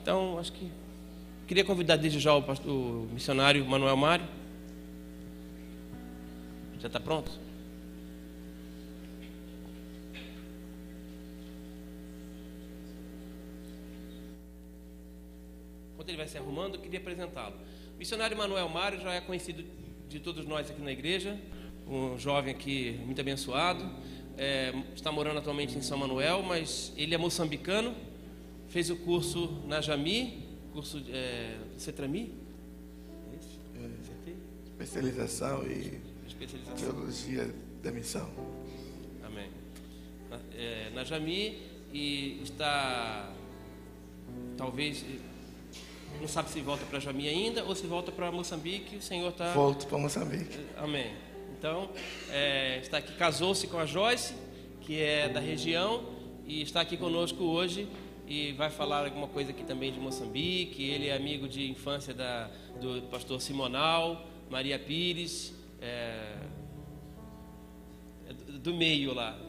Então, acho que queria convidar desde já o missionário Manuel Mário. Já está pronto? Enquanto ele vai se arrumando, eu queria apresentá-lo. O missionário Manuel Mário já é conhecido de todos nós aqui na igreja, um jovem aqui muito abençoado, está morando atualmente em São Manuel, mas ele é moçambicano, fez o curso na Jami, curso Cetrami, especialização e teologia da missão. Amém. Na Jami, e está, talvez, não sabe se volta para Jami ainda ou se volta para Moçambique. O Senhor está... Volto para Moçambique. Amém. Então, está aqui, casou-se com a Joyce, que é da região, e está aqui conosco hoje e vai falar alguma coisa aqui também de Moçambique. Ele é amigo de infância do pastor Simonal, Maria Pires, do meio lá,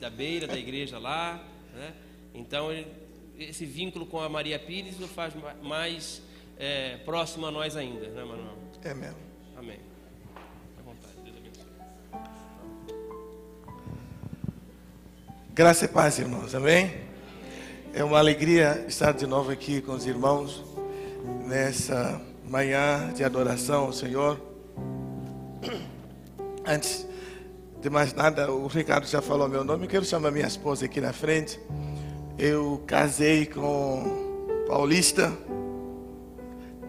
da beira da igreja lá, né? Então, esse vínculo com a Maria Pires o faz mais próximo a nós ainda, né, Manuel? É mesmo. Amém. À vontade, Deus abençoe. Graça e paz, irmãos, amém? É uma alegria estar de novo aqui com os irmãos nessa manhã de adoração ao Senhor. Antes de mais nada, o Ricardo já falou meu nome. Eu quero chamar minha esposa aqui na frente. Eu casei com Paulista,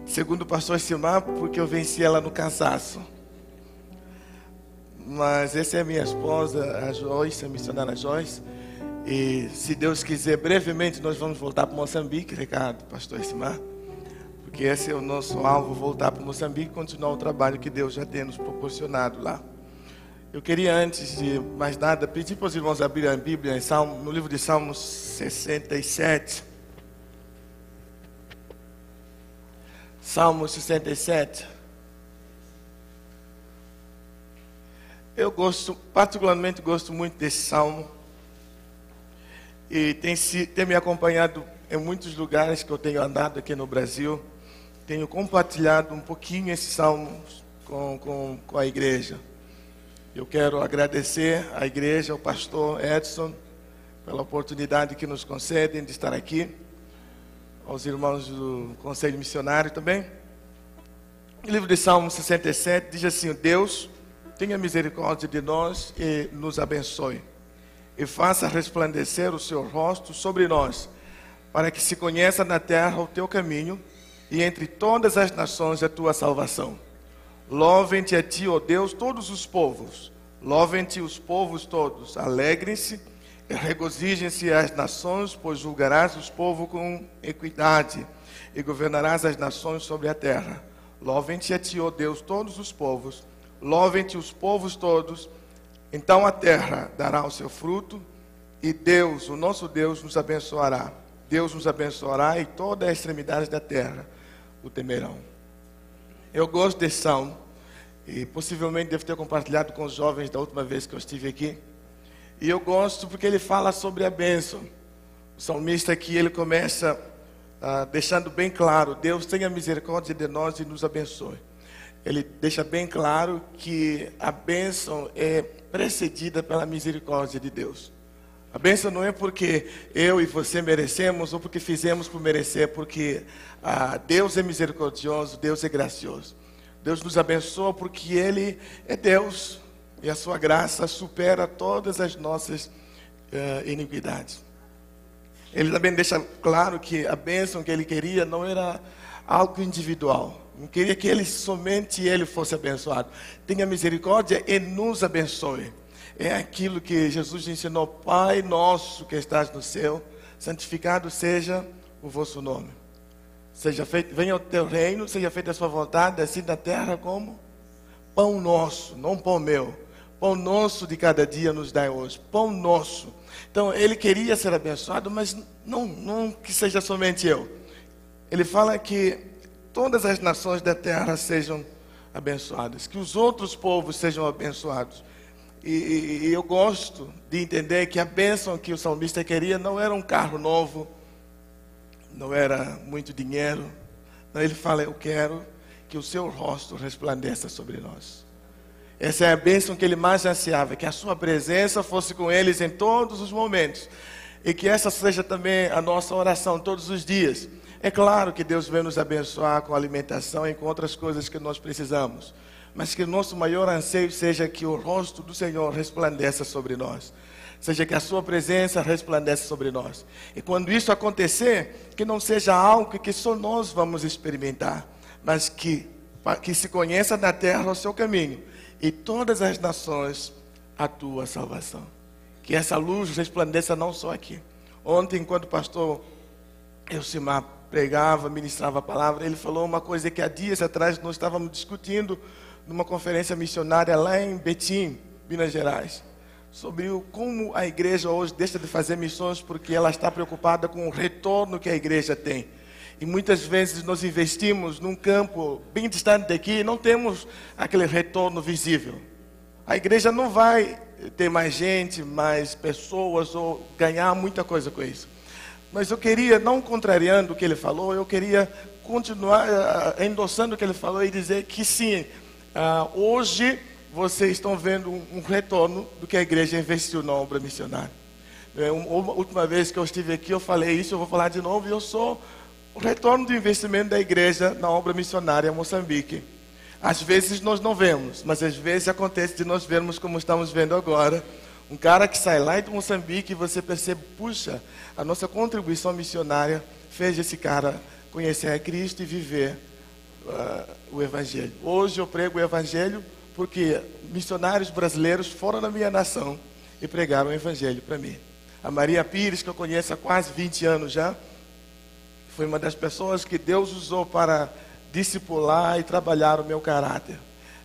segundo o pastor Simar, porque eu venci ela no cansaço. Mas essa é a minha esposa, a Joyce, a missionária Joyce. E se Deus quiser, brevemente nós vamos voltar para Moçambique, Ricardo, pastor Simar. Porque esse é o nosso alvo, voltar para Moçambique e continuar o trabalho que Deus já tem nos proporcionado lá. Eu queria, antes de mais nada, pedir para os irmãos abrirem a Bíblia no livro de Salmos 67. Salmo 67. Eu particularmente gosto muito desse salmo. E tem me acompanhado em muitos lugares que eu tenho andado aqui no Brasil. Tenho compartilhado um pouquinho esse salmo com a igreja. Eu quero agradecer à igreja, ao pastor Edson, pela oportunidade que nos concedem de estar aqui. Aos irmãos do Conselho Missionário também. O livro de Salmo 67 diz assim: Deus, tenha misericórdia de nós e nos abençoe. E faça resplandecer o seu rosto sobre nós, para que se conheça na terra o teu caminho e entre todas as nações a tua salvação. Louvem-te a ti, ó Deus, todos os povos. Louvem-te os povos todos. Alegrem-se e regozijem-se as nações, pois julgarás os povos com equidade e governarás as nações sobre a terra. Louvem-te a ti, ó Deus, todos os povos. Louvem-te os povos todos. Então a terra dará o seu fruto e Deus, o nosso Deus, nos abençoará. Deus nos abençoará e toda a extremidade da terra o temerão. Eu gosto desse salmo e possivelmente devo ter compartilhado com os jovens da última vez que eu estive aqui. E eu gosto porque ele fala sobre a bênção. O salmista aqui, ele começa deixando bem claro: Deus tenha misericórdia de nós e nos abençoe. Ele deixa bem claro que a bênção é precedida pela misericórdia de Deus. A bênção não é porque eu e você merecemos ou porque fizemos por merecer, porque Deus é misericordioso, Deus é gracioso. Deus nos abençoa porque Ele é Deus e a sua graça supera todas as nossas iniquidades. Ele também deixa claro que a bênção que Ele queria não era algo individual. Não queria que somente ele fosse abençoado. Tenha misericórdia e nos abençoe. É aquilo que Jesus ensinou: Pai nosso que estás no céu, santificado seja o vosso nome. Seja feito, venha o teu reino, seja feita a sua vontade, assim na terra como pão nosso, não pão meu. Pão nosso de cada dia nos dai hoje. Pão nosso. Então ele queria ser abençoado, mas não que seja somente eu. Ele fala que todas as nações da terra sejam abençoadas, que os outros povos sejam abençoados. E eu gosto de entender que a bênção que o salmista queria não era um carro novo, não era muito dinheiro. Não, ele fala, eu quero que o seu rosto resplandeça sobre nós. Essa é a bênção que ele mais ansiava, que a sua presença fosse com eles em todos os momentos. E que essa seja também a nossa oração todos os dias. É claro que Deus vem nos abençoar com alimentação e com outras coisas que nós precisamos. Mas que o nosso maior anseio seja que o rosto do Senhor resplandeça sobre nós. Seja que a sua presença resplandeça sobre nós. E quando isso acontecer, que não seja algo que só nós vamos experimentar, mas que se conheça na terra o seu caminho. E todas as nações a tua salvação. Que essa luz resplandeça não só aqui. Ontem, enquanto o pastor Elcimar pregava, ministrava a palavra, ele falou uma coisa que há dias atrás nós estávamos discutindo numa conferência missionária lá em Betim, Minas Gerais, sobre como a igreja hoje deixa de fazer missões porque ela está preocupada com o retorno que a igreja tem. E muitas vezes nós investimos num campo bem distante daqui e não temos aquele retorno visível. A igreja não vai ter mais gente, mais pessoas ou ganhar muita coisa com isso. Mas eu queria, não contrariando o que ele falou, eu queria continuar endossando o que ele falou e dizer que sim, hoje vocês estão vendo um retorno do que a igreja investiu na obra missionária. A última vez que eu estive aqui eu falei isso, eu vou falar de novo, e eu sou o retorno do investimento da igreja na obra missionária em Moçambique. Às vezes nós não vemos, mas às vezes acontece de nós vermos como estamos vendo agora. Um cara que sai lá de Moçambique e você percebe, puxa, a nossa contribuição missionária fez esse cara conhecer a Cristo e viver o Evangelho. Hoje eu prego o Evangelho porque missionários brasileiros foram na minha nação e pregaram o Evangelho para mim. A Maria Pires, que eu conheço há quase 20 anos já, foi uma das pessoas que Deus usou para discipular e trabalhar o meu caráter.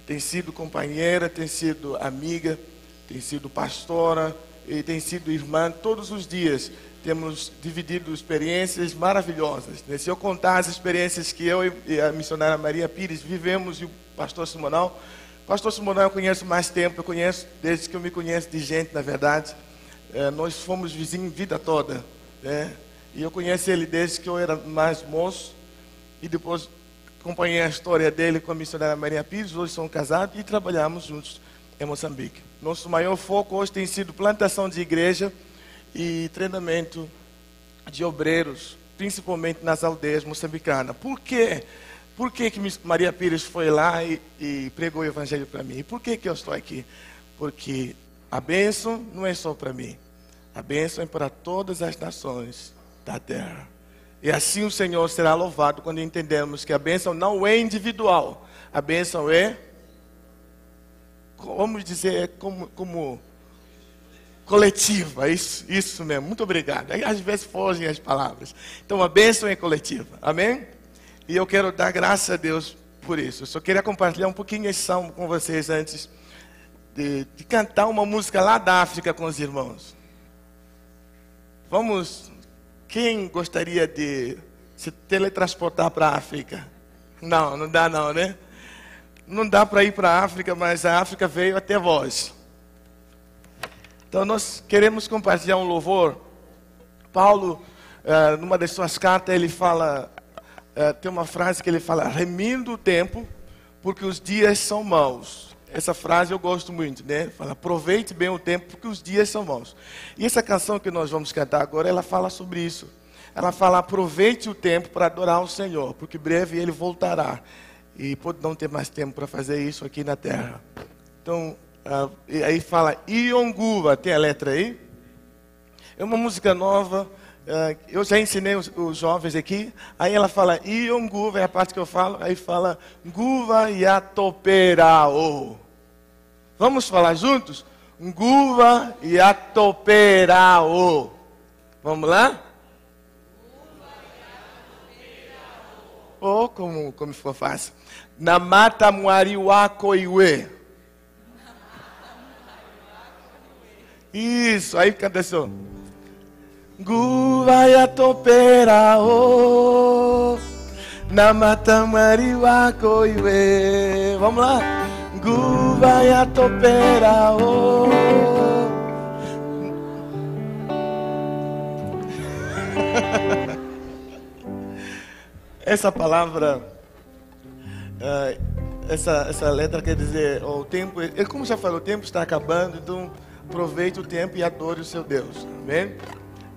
Tem sido companheira, tem sido amiga, tem sido pastora e tem sido irmã. Todos os dias temos dividido experiências maravilhosas. Se eu contar as experiências que eu e a missionária Maria Pires vivemos, e o pastor Simonal eu conheço mais tempo, eu conheço desde que eu me conheço de gente, na verdade. Nós fomos vizinhos vida toda, né? E eu conheço ele desde que eu era mais moço. E depois acompanhei a história dele com a missionária Maria Pires. Hoje são casados e trabalhamos juntos em Moçambique. Nosso maior foco hoje tem sido plantação de igreja e treinamento de obreiros, principalmente nas aldeias moçambicanas. Por quê? Por que Maria Pires foi lá e pregou o Evangelho para mim? E por que eu estou aqui? Porque a bênção não é só para mim. A bênção é para todas as nações da terra. E assim o Senhor será louvado quando entendermos que a bênção não é individual. A bênção é, vamos dizer, como coletiva. Isso mesmo, muito obrigado. Às vezes fogem as palavras. Então a bênção é coletiva, amém? E eu quero dar graças a Deus por isso. Eu só queria compartilhar um pouquinho esse salmo com vocês antes de cantar uma música lá da África com os irmãos. Quem gostaria de se teletransportar para a África? Não dá não, né? Não dá para ir para a África, mas a África veio até vós. Então nós queremos compartilhar um louvor. Paulo, numa das suas cartas, ele fala, tem uma frase que ele fala, remindo o tempo, porque os dias são maus. Essa frase eu gosto muito, né? Fala, aproveite bem o tempo, porque os dias são maus. E essa canção que nós vamos cantar agora, ela fala sobre isso. Ela fala, aproveite o tempo para adorar o Senhor, porque breve Ele voltará. E pode não ter mais tempo para fazer isso aqui na terra. Então, aí fala, Ionguva, tem a letra aí? É uma música nova, eu já ensinei os jovens aqui. Aí ela fala, Ionguva, é a parte que eu falo. Aí fala, Nguva Yatoperao. Vamos falar juntos? Nguva Yatoperao. Vamos lá? Oh, como ficou fácil. Namata Muariwakoiwe. Isso, aí canta assim. Nguva Yatoperao. Namata Muariwakoiwe. Vamos lá? Nguva Yatoperao. essa palavra, essa letra quer dizer, o tempo, como já falou, o tempo está acabando, então aproveite o tempo e adore o seu Deus. Amém?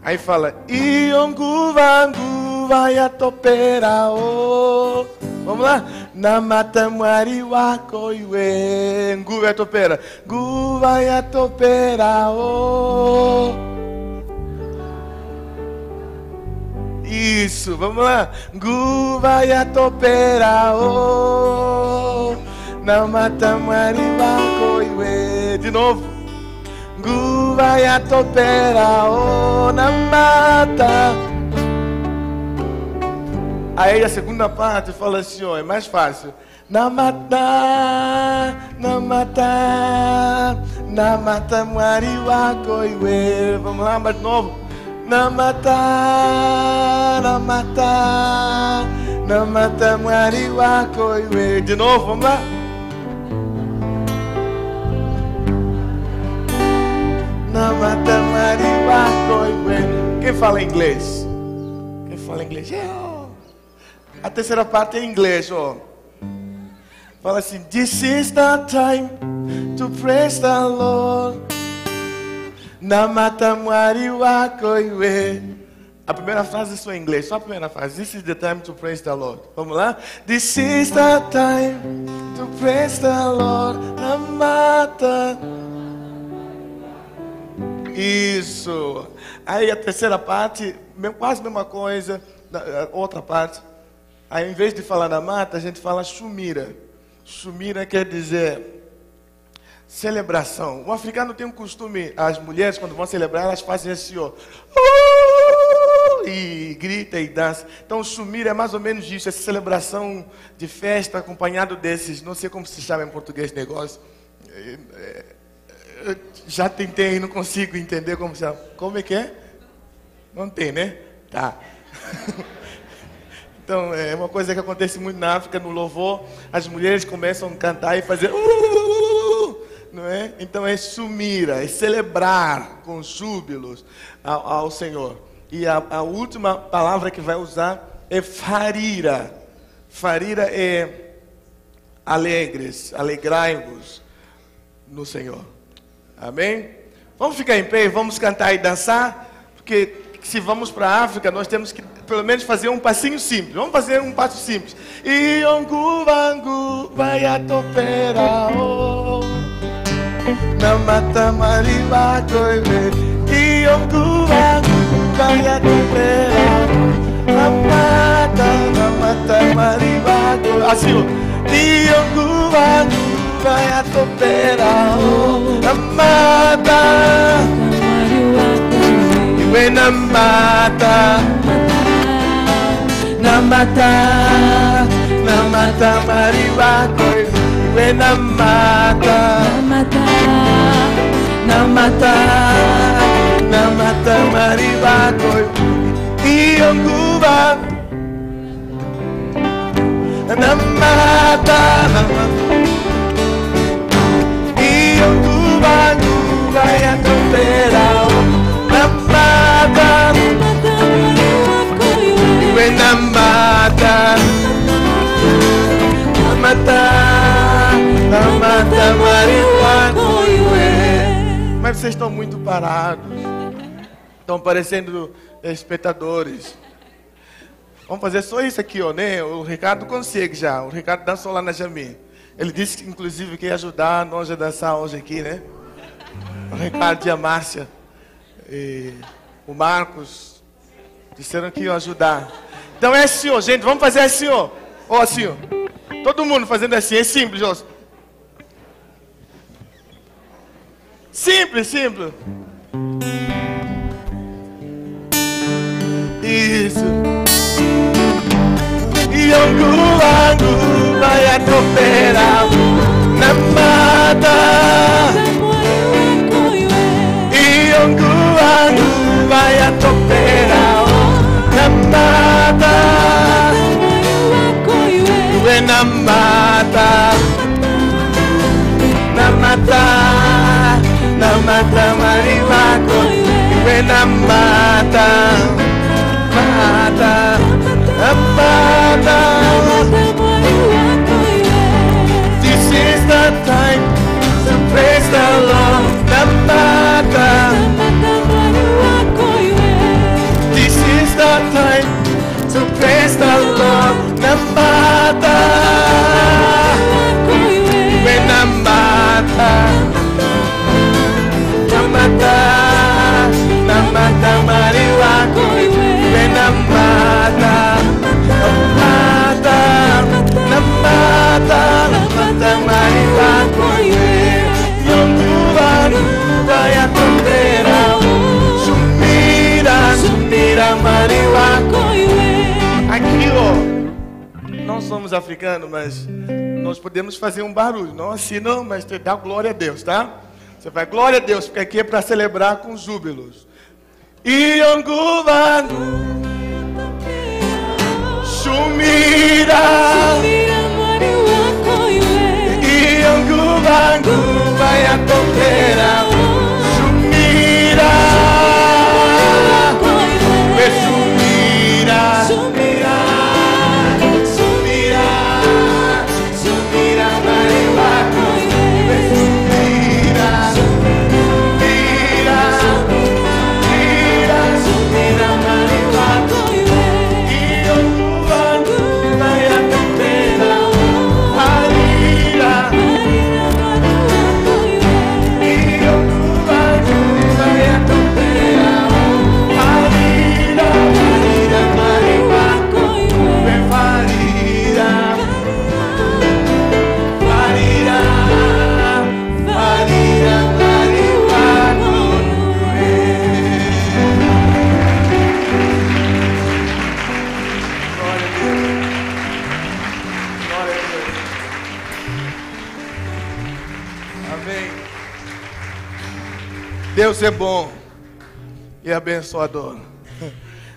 Aí fala, Iongu vangu vai atopera o. Vamos lá? Namata mari wako iwe. Ngu vai atopera. Gu vai atopera o. Isso, vamos lá. Gu vai atopera o. Namata mari wako iwe. De novo. Gu vai atopera o namata. Aí a segunda parte fala assim, ó, é mais fácil. Namata, namata, namata mariwa koiwe. Vamos lá, mais de novo. Namata, namata, namata mariwa koiwe. De novo, vamos lá. Namata mariwa koiwe. Quem fala inglês? Quem fala inglês? A terceira parte é em inglês, ó. Fala assim: This is the time to praise the Lord. Namata mariwa koiwe. A primeira frase só em inglês, só a primeira frase. This is the time to praise the Lord. Vamos lá? This is the time to praise the Lord. Namata. Isso. Aí a terceira parte, quase a mesma coisa. Outra parte. Aí, em vez de falar na mata, a gente fala shumira. Shumira quer dizer celebração. O africano tem um costume, as mulheres, quando vão celebrar, elas fazem assim, ó. E grita e dança. Então, shumira é mais ou menos isso, essa celebração de festa, acompanhado desses, não sei como se chama em português negócio. Eu já tentei e não consigo entender como se chama. Como é que é? Não tem, né? Tá. Então, é uma coisa que acontece muito na África, no louvor, as mulheres começam a cantar e fazer não é? Então é sumira, é celebrar com júbilos ao Senhor. E a última palavra que vai usar é farira. Farira é alegres, alegrai-vos no Senhor. Amém? Vamos ficar em pé e vamos cantar e dançar, porque se vamos para a África, nós temos que pelo menos fazer um passinho simples. Vamos fazer um passo simples. Iongu vangu vai atopera o. Namata mariwa koiwe. Iongu vangu vai atopera o. Namata mariwa koiwe. Assim, ó. Iongu vangu vai atopera o. Namata iwe namata. Namata, namata mariwa koiwe. Namata, namata, namata, namata mariwa koiwe. Iongu vangu namata, Iongu vangu vai atopera o. Namata, namata, namata, namata mariwa koiwe. Mas vocês estão muito parados. Estão parecendo espectadores. Vamos fazer só isso aqui, ó, né? O Ricardo consegue já. O Ricardo dançou lá na Jami. Ele disse que, inclusive, que ia ajudar nós a dançar hoje aqui, né? O Ricardo e a Márcia. E o Marcos disseram que iam ajudar. Então é assim, ó, gente, vamos fazer assim, ó. Ó, assim, ó. Todo mundo fazendo assim, é simples, ó. Simples, simples. Isso. Iongu vangu vai atopera namata. Iongu vangu vai atopera namata. Iwe namata. Namata. Namata mariwa koiwe. Iwe namata. Namata. Namata. time to praise the Lord. Namata, when namata, namata, namata mariwaku, when namata, namata, namata, namata mariwaku, yonguvan vaya tondera, sumira mariwaku. Aqui, ó, não somos africanos, mas nós podemos fazer um barulho. Não assim não, mas dá glória a Deus, tá? Você vai, glória a Deus, porque aqui é para celebrar com júbilos. Ionguvan, sumira, Ionguvan, vai a toqueira, sumira, Deus é bom e abençoador.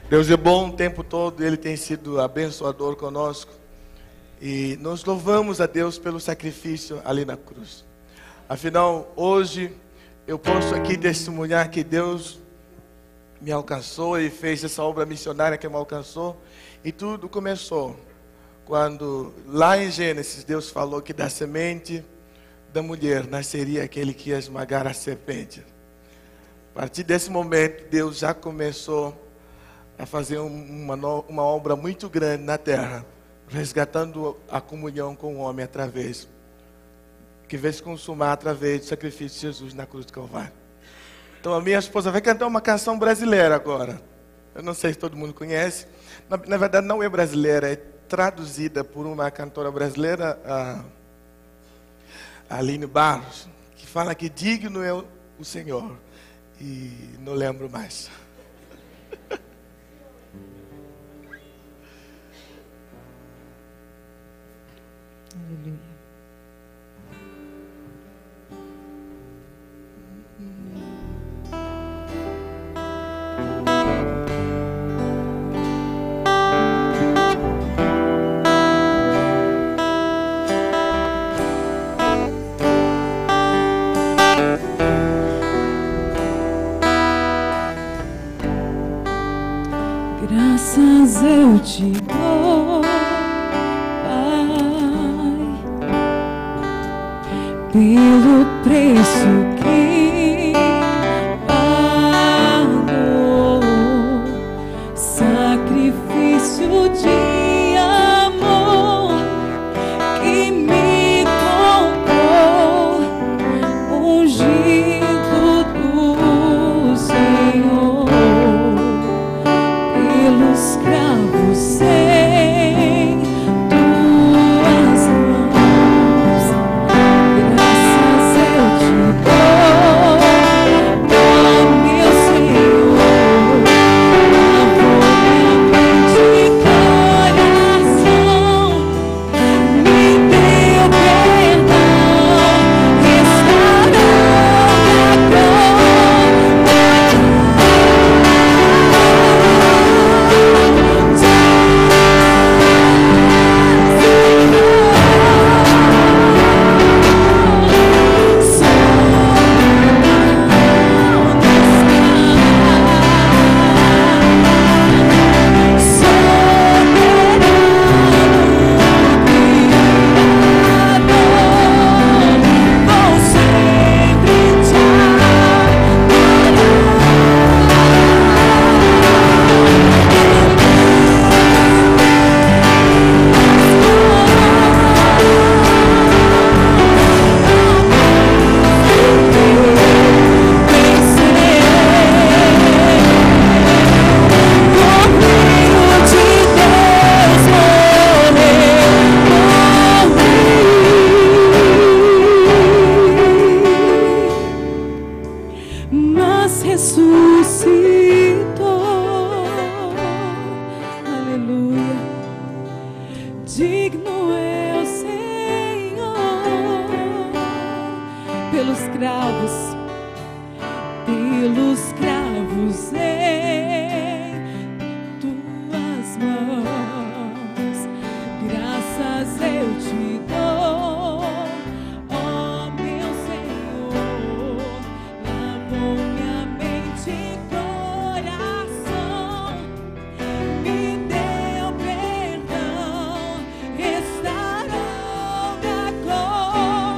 Deus é bom o tempo todo, Ele tem sido abençoador conosco. E nós louvamos a Deus pelo sacrifício ali na cruz. Afinal, hoje eu posso aqui testemunhar que Deus me alcançou e fez essa obra missionária que me alcançou. E tudo começou quando lá em Gênesis Deus falou que da semente da mulher nasceria aquele que ia esmagar a serpente. A partir desse momento, Deus já começou a fazer uma obra muito grande na terra, resgatando a comunhão com o homem através, que veio se consumar através do sacrifício de Jesus na cruz do Calvário. Então a minha esposa vai cantar uma canção brasileira agora. Eu não sei se todo mundo conhece. Na verdade não é brasileira, é traduzida por uma cantora brasileira, a Aline Barros, que fala que digno é o Senhor. E não lembro mais. Aleluia. Graças eu te dou, Pai, pelo preço que pagou, sacrifício de amor que me comprou, ungido do Senhor. Pelos cravos sem tuas mãos, graças eu te dou, ó meu Senhor, amor de coração, me deu perdão, restaurou a glória. Aleluia. Digno é o Senhor pelos cravos em tuas mãos. Graças eu te dou, ó meu Senhor. Lavou minha mente e coração, me deu perdão, restaurou minha comunhão.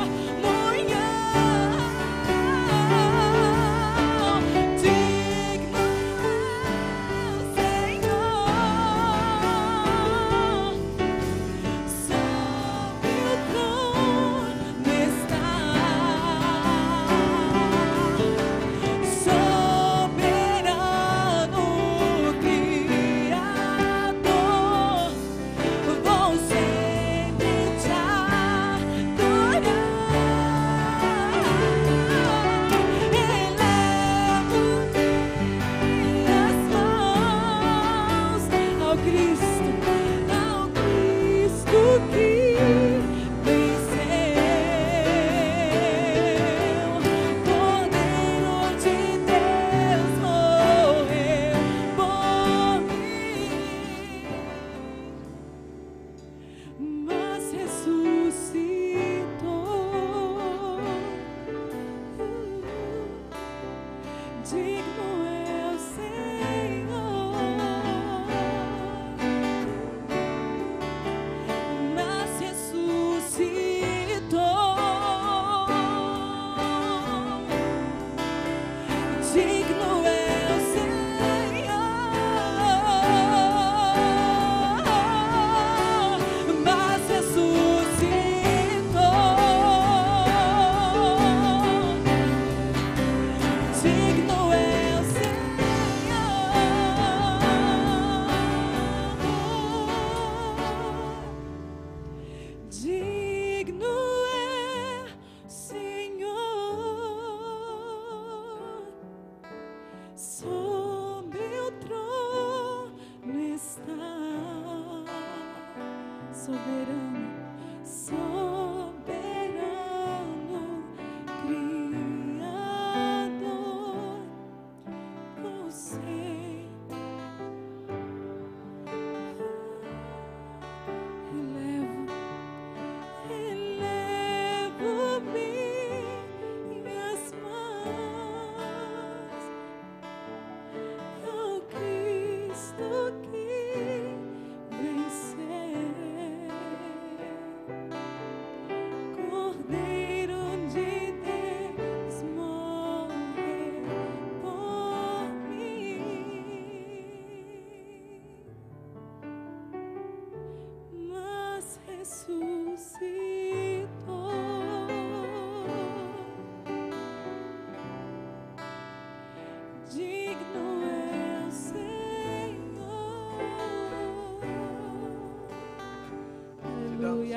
Digno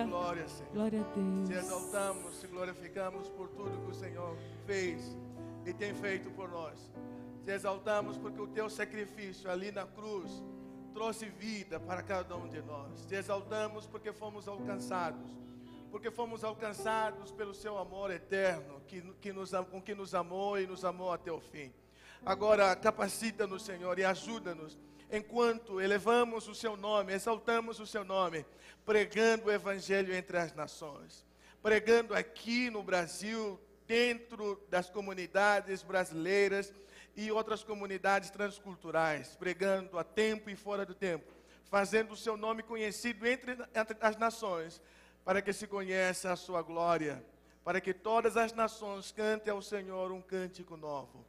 glória, Senhor. Glória a Deus. Te exaltamos, te glorificamos por tudo que o Senhor fez e tem feito por nós. Te exaltamos porque o teu sacrifício ali na cruz trouxe vida para cada um de nós. Te exaltamos porque fomos alcançados pelo seu amor eterno, com que nos amou e nos amou até o fim. Agora capacita-nos, Senhor, e ajuda-nos, enquanto elevamos o seu nome, exaltamos o seu nome, pregando o evangelho entre as nações, pregando aqui no Brasil, dentro das comunidades brasileiras e outras comunidades transculturais, pregando a tempo e fora do tempo, fazendo o seu nome conhecido entre as nações, para que se conheça a sua glória, para que todas as nações cantem ao Senhor um cântico novo.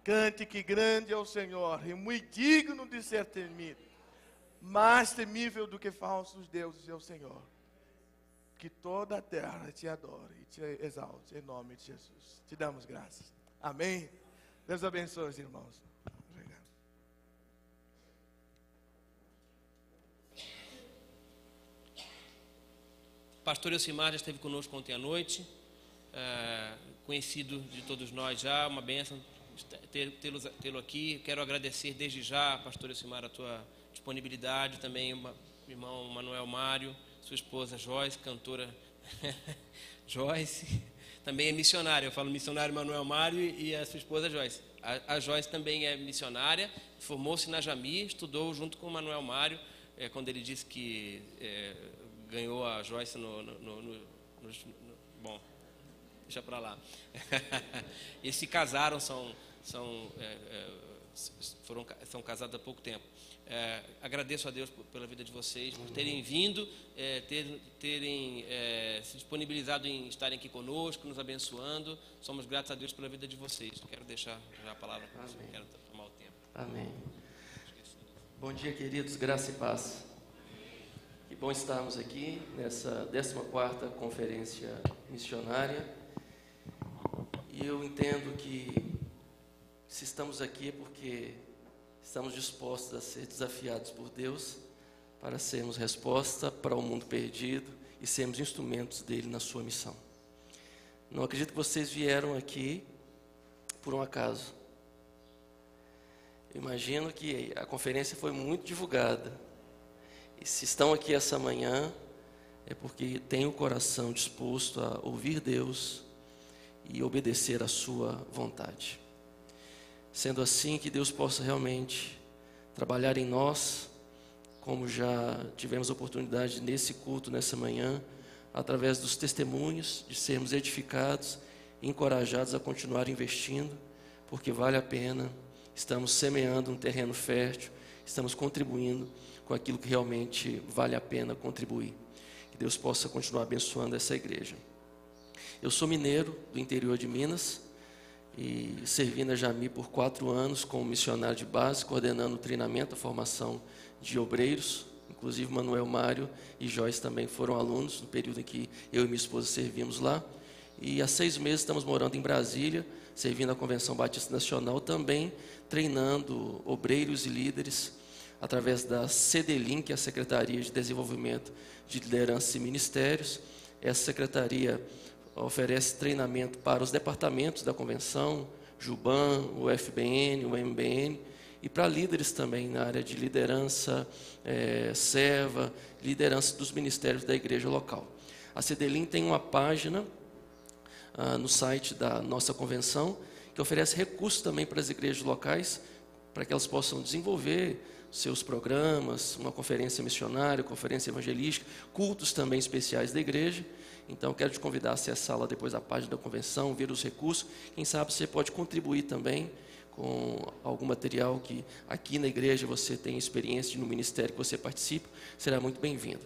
Cante que grande é o Senhor e muito digno de ser temido, mais temível do que falsos deuses é o Senhor. Que toda a terra te adore e te exalte em nome de Jesus. Te damos graças. Amém. Deus abençoe os irmãos. Obrigado. Pastor Elcimar já esteve conosco ontem à noite, conhecido de todos nós já, uma bênção tê-lo aqui. Quero agradecer desde já, Pastor Elcimar, a tua disponibilidade, também o irmão Manuel Mário, sua esposa Joyce, cantora Joyce, também é missionária. Eu falo missionário Manuel Mário e a sua esposa Joyce. A Joyce também é missionária, formou-se na Jami, estudou junto com o Manuel Mário, quando ele disse que ganhou a Joyce bom, deixa para lá. Eles se casaram, são casados há pouco tempo. Agradeço a Deus pela vida de vocês, por terem vindo, terem se disponibilizado em estarem aqui conosco, nos abençoando. Somos gratos a Deus pela vida de vocês. Quero deixar já a palavra para vocês, não quero tomar o tempo. Amém. Bom dia, queridos, graça e paz. Que bom estarmos aqui nessa 14ª conferência missionária. E eu entendo que se estamos aqui é porque estamos dispostos a ser desafiados por Deus para sermos resposta para o mundo perdido e sermos instrumentos dele na sua missão. Não acredito que vocês vieram aqui por um acaso. Eu imagino que a conferência foi muito divulgada. E se estão aqui essa manhã, é porque têm o coração disposto a ouvir Deus e obedecer à sua vontade. Sendo assim, que Deus possa realmente trabalhar em nós, como já tivemos oportunidade nesse culto, nessa manhã, através dos testemunhos, de sermos edificados e encorajados a continuar investindo, porque vale a pena. Estamos semeando um terreno fértil, estamos contribuindo com aquilo que realmente vale a pena contribuir. Que Deus possa continuar abençoando essa igreja. Eu sou mineiro do interior de Minas e servi na Jami por 4 anos como missionário de base, coordenando o treinamento, a formação de obreiros. Inclusive Manuel Mário e Joyce também foram alunos no período em que eu e minha esposa servimos lá. E há 6 meses estamos morando em Brasília, servindo a Convenção Batista Nacional, também treinando obreiros e líderes através da CDLIN, que é a Secretaria de Desenvolvimento de Liderança e Ministérios. Essa secretaria oferece treinamento para os departamentos da Convenção, JUBAN, o FBN, o MBN, e para líderes também na área de liderança, serva, liderança dos ministérios da igreja local. A CDLIN tem uma página no site da nossa convenção, que oferece recursos também para as igrejas locais, para que elas possam desenvolver seus programas, uma conferência missionária, conferência evangelística, cultos também especiais da igreja. Então, quero te convidar a acessar lá depois a página da convenção, ver os recursos. Quem sabe você pode contribuir também com algum material que aqui na igreja você tem experiência no ministério que você participa, será muito bem-vindo.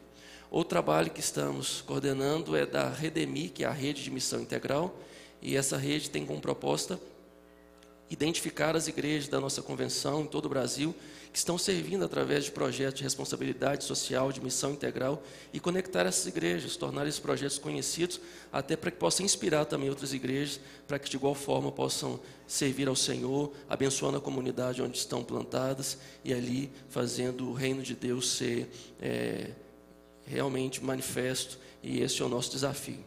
Outro trabalho que estamos coordenando é da Redemi, que é a Rede de Missão Integral, e essa rede tem como proposta identificar as igrejas da nossa convenção em todo o Brasil, que estão servindo através de projetos de responsabilidade social, de missão integral, e conectar essas igrejas, tornar esses projetos conhecidos, até para que possam inspirar também outras igrejas, para que de igual forma possam servir ao Senhor, abençoando a comunidade onde estão plantadas, e ali fazendo o reino de Deus ser realmente manifesto, e esse é o nosso desafio.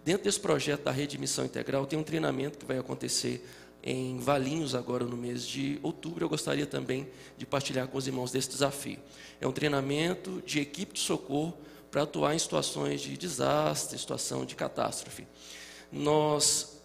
Dentro desse projeto da Rede de Missão Integral, tem um treinamento que vai acontecer em Valinhos agora no mês de outubro. Eu gostaria também de partilhar com os irmãos desse desafio. É um treinamento de equipe de socorro para atuar em situações de desastre, situação de catástrofe. Nós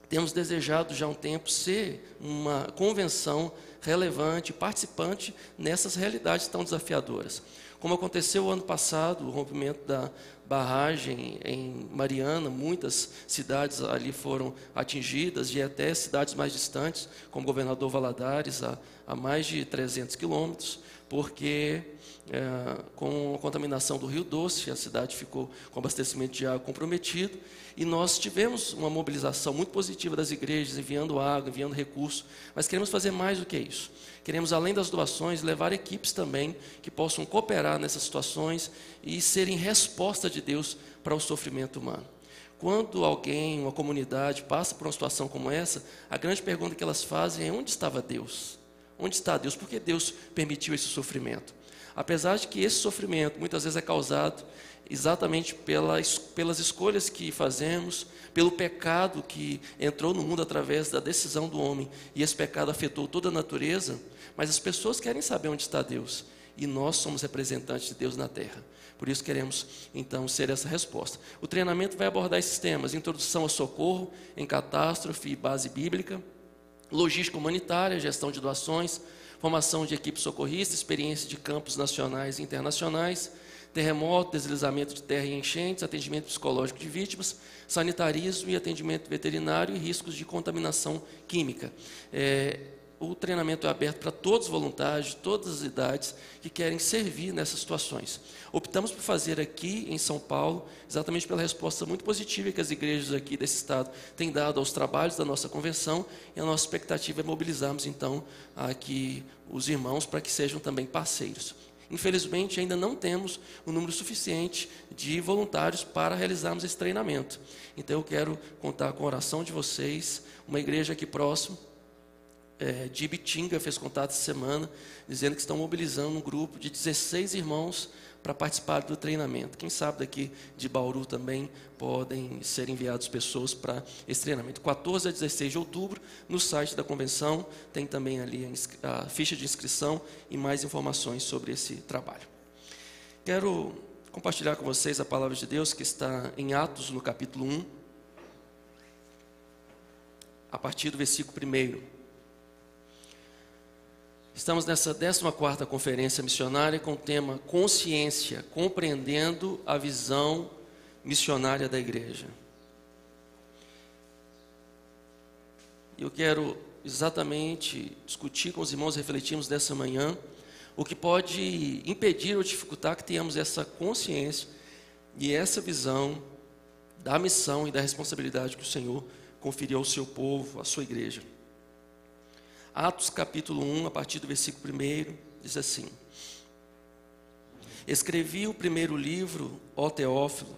temos desejado já há um tempo ser uma convenção relevante, participante nessas realidades tão desafiadoras. Como aconteceu o ano passado, o rompimento da barragem em Mariana, muitas cidades ali foram atingidas, e até cidades mais distantes, como Governador Valadares, a mais de 300 quilômetros, porque com a contaminação do Rio Doce, a cidade ficou com abastecimento de água comprometido, e nós tivemos uma mobilização muito positiva das igrejas, enviando água, enviando recursos, mas queremos fazer mais do que isso. Queremos, além das doações, levar equipes também que possam cooperar nessas situações e serem resposta de Deus para o sofrimento humano. Quando alguém, uma comunidade, passa por uma situação como essa, a grande pergunta que elas fazem é: onde estava Deus? Onde está Deus? Por que Deus permitiu esse sofrimento? Apesar de que esse sofrimento muitas vezes é causado exatamente pelas escolhas que fazemos, pelo pecado que entrou no mundo através da decisão do homem, e esse pecado afetou toda a natureza, mas as pessoas querem saber onde está Deus. e nós somos representantes de Deus na terra. Por isso queremos, então, ser essa resposta. O treinamento vai abordar esses temas: introdução ao socorro em catástrofe e base bíblica, logística humanitária, gestão de doações, formação de equipes socorristas, experiência de campos nacionais e internacionais, terremoto, deslizamento de terra e enchentes, atendimento psicológico de vítimas, sanitarismo e atendimento veterinário e riscos de contaminação química. O treinamento é aberto para todos os voluntários, de todas as idades, que querem servir nessas situações. Optamos por fazer aqui em São Paulo, exatamente pela resposta muito positiva que as igrejas aqui desse estado têm dado aos trabalhos da nossa convenção, e a nossa expectativa é mobilizarmos, então, aqui os irmãos para que sejam também parceiros. Infelizmente, ainda não temos um número suficiente de voluntários para realizarmos esse treinamento. Então, eu quero contar com a oração de vocês. Uma igreja aqui próximo, de Ibitinga, fez contato essa semana, dizendo que estão mobilizando um grupo de 16 irmãos para participar do treinamento. Quem sabe daqui de Bauru também podem ser enviadas pessoas para esse treinamento. 14 a 16 de outubro, no site da convenção, tem também ali a ficha de inscrição e mais informações sobre esse trabalho. Quero compartilhar com vocês a palavra de Deus que está em Atos, no capítulo 1, a partir do versículo 1. Estamos nessa 14ª conferência missionária com o tema Consciência, compreendendo a visão missionária da igreja. Eu quero exatamente discutir com os irmãos, refletirmos dessa manhã, o que pode impedir ou dificultar que tenhamos essa consciência e essa visão da missão e da responsabilidade que o Senhor conferiu ao seu povo, à sua igreja. Atos capítulo 1, a partir do versículo 1, diz assim: Escrevi o primeiro livro, ó Teófilo,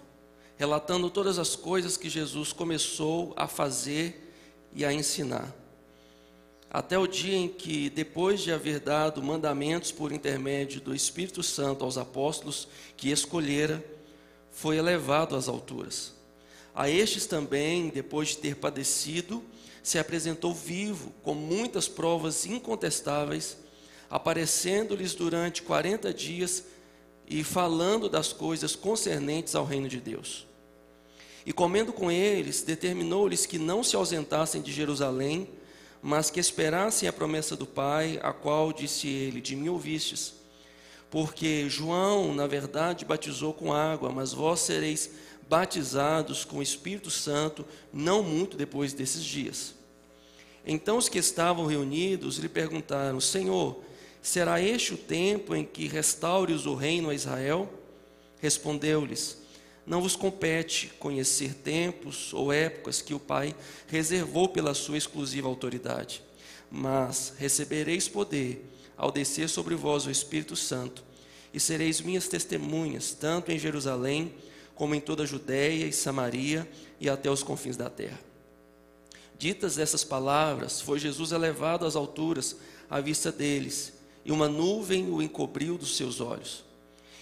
relatando todas as coisas que Jesus começou a fazer e a ensinar, até o dia em que, depois de haver dado mandamentos por intermédio do Espírito Santo aos apóstolos que escolhera, foi elevado às alturas. A estes também, depois de ter padecido, se apresentou vivo, com muitas provas incontestáveis, aparecendo-lhes durante 40 dias e falando das coisas concernentes ao reino de Deus. E comendo com eles, determinou-lhes que não se ausentassem de Jerusalém, mas que esperassem a promessa do Pai, a qual, disse ele, de mim ouvistes. Porque João, na verdade, batizou com água, mas vós sereis batizados com o Espírito Santo, não muito depois desses dias. Então os que estavam reunidos lhe perguntaram: Senhor, será este o tempo em que restaures o reino a Israel? Respondeu-lhes: Não vos compete conhecer tempos ou épocas que o Pai reservou pela sua exclusiva autoridade, mas recebereis poder ao descer sobre vós o Espírito Santo, e sereis minhas testemunhas, tanto em Jerusalém, como em toda a Judeia e Samaria e até os confins da terra. Ditas essas palavras, foi Jesus elevado às alturas à vista deles, e uma nuvem o encobriu dos seus olhos.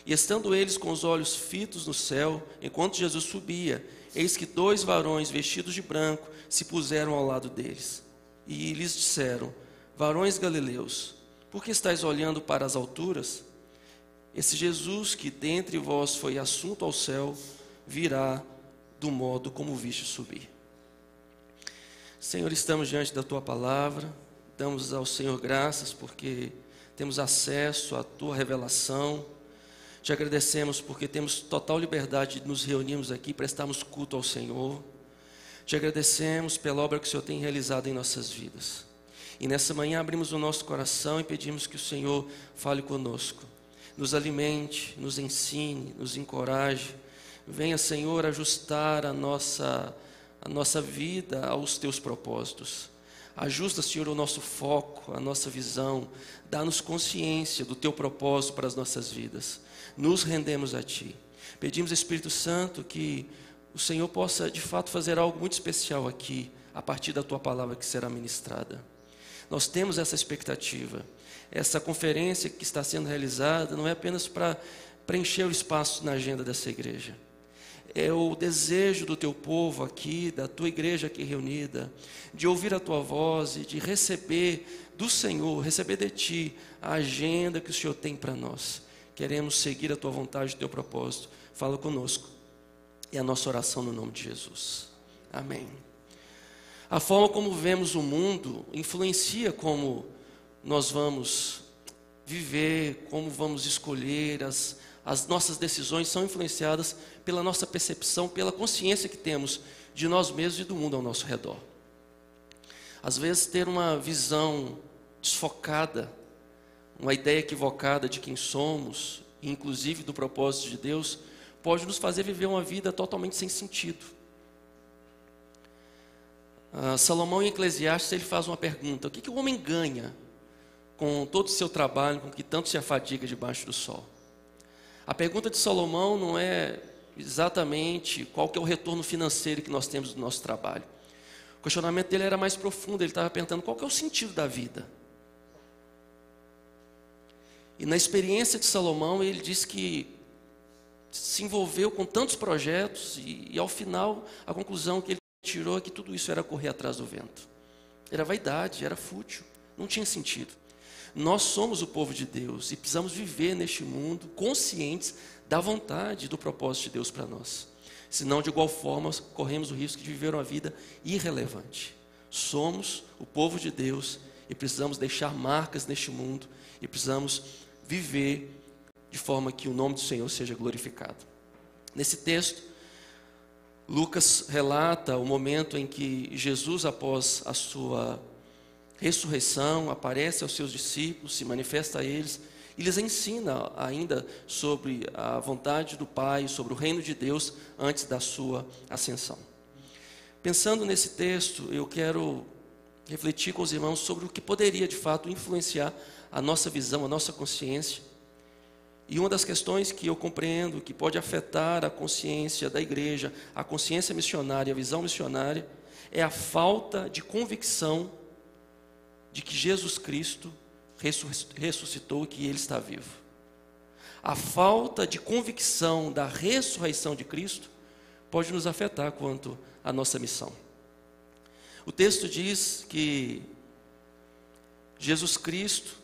E estando eles com os olhos fitos no céu, enquanto Jesus subia, eis que 2 varões vestidos de branco se puseram ao lado deles. E lhes disseram: Varões galileus, por que estáis olhando para as alturas? Esse Jesus que dentre vós foi assunto ao céu, virá do modo como viste subir. Senhor, estamos diante da Tua palavra, damos ao Senhor graças porque temos acesso à Tua revelação. Te agradecemos porque temos total liberdade de nos reunirmos aqui, prestarmos culto ao Senhor. Te agradecemos pela obra que o Senhor tem realizado em nossas vidas. E nessa manhã abrimos o nosso coração e pedimos que o Senhor fale conosco. Nos alimente, nos ensine, nos encoraje. Venha, Senhor, ajustar a nossa vida aos Teus propósitos. Ajusta, Senhor, o nosso foco, a nossa visão. Dá-nos consciência do Teu propósito para as nossas vidas. Nos rendemos a Ti. Pedimos, Espírito Santo, que o Senhor possa, de fato, fazer algo muito especial aqui, a partir da Tua palavra que será ministrada. Nós temos essa expectativa. Essa conferência que está sendo realizada não é apenas para preencher o espaço na agenda dessa igreja. é o desejo do teu povo aqui, da tua igreja aqui reunida, de ouvir a tua voz e de receber do Senhor, receber de ti a agenda que o Senhor tem para nós. Queremos seguir a tua vontade, o teu propósito. Fala conosco. É a nossa oração no nome de Jesus. Amém. A forma como vemos o mundo influencia como nós vamos viver, como vamos escolher, as nossas decisões são influenciadas pela nossa percepção, pela consciência que temos de nós mesmos e do mundo ao nosso redor. Às vezes ter uma visão desfocada, uma ideia equivocada de quem somos, inclusive do propósito de Deus, pode nos fazer viver uma vida totalmente sem sentido. Salomão em Eclesiastes ele faz uma pergunta: o que o homem ganha com todo o seu trabalho, com que tanto se afadiga debaixo do sol? A pergunta de Salomão não é exatamente qual que é o retorno financeiro que nós temos do nosso trabalho. O questionamento dele era mais profundo, ele estava perguntando qual que é o sentido da vida. E na experiência de Salomão, ele diz que se envolveu com tantos projetos e ao final a conclusão que ele tirou é que tudo isso era correr atrás do vento. Era vaidade, era fútil, não tinha sentido. Nós somos o povo de Deus e precisamos viver neste mundo conscientes da vontade e do propósito de Deus para nós. Senão, de igual forma, corremos o risco de viver uma vida irrelevante. Somos o povo de Deus e precisamos deixar marcas neste mundo e precisamos viver de forma que o nome do Senhor seja glorificado. Nesse texto, Lucas relata o momento em que Jesus, após a sua ressurreição, aparece aos seus discípulos, se manifesta a eles e lhes ensina ainda sobre a vontade do Pai, sobre o reino de Deus antes da sua ascensão. Pensando nesse texto, eu quero refletir com os irmãos sobre o que poderia de fato influenciar a nossa visão, a nossa consciência. E uma das questões que eu compreendo que pode afetar a consciência da igreja, a consciência missionária, a visão missionária, é a falta de convicção de que Jesus Cristo ressuscitou e que Ele está vivo. A falta de convicção da ressurreição de Cristo pode nos afetar quanto à nossa missão. O texto diz que Jesus Cristo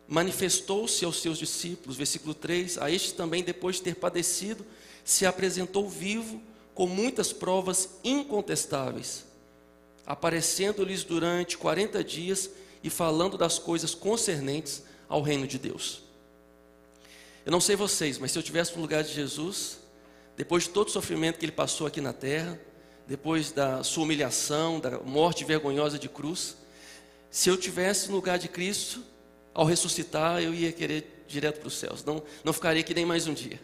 manifestou-se aos seus discípulos, versículo 3, a estes também, depois de ter padecido, se apresentou vivo com muitas provas incontestáveis, aparecendo-lhes durante 40 dias e falando das coisas concernentes ao reino de Deus. Eu não sei vocês, mas se eu estivesse no lugar de Jesus, depois de todo o sofrimento que Ele passou aqui na terra, depois da sua humilhação, da morte vergonhosa de cruz, se eu estivesse no lugar de Cristo, ao ressuscitar, eu ia querer ir direto para os céus, não ficaria aqui nem mais um dia.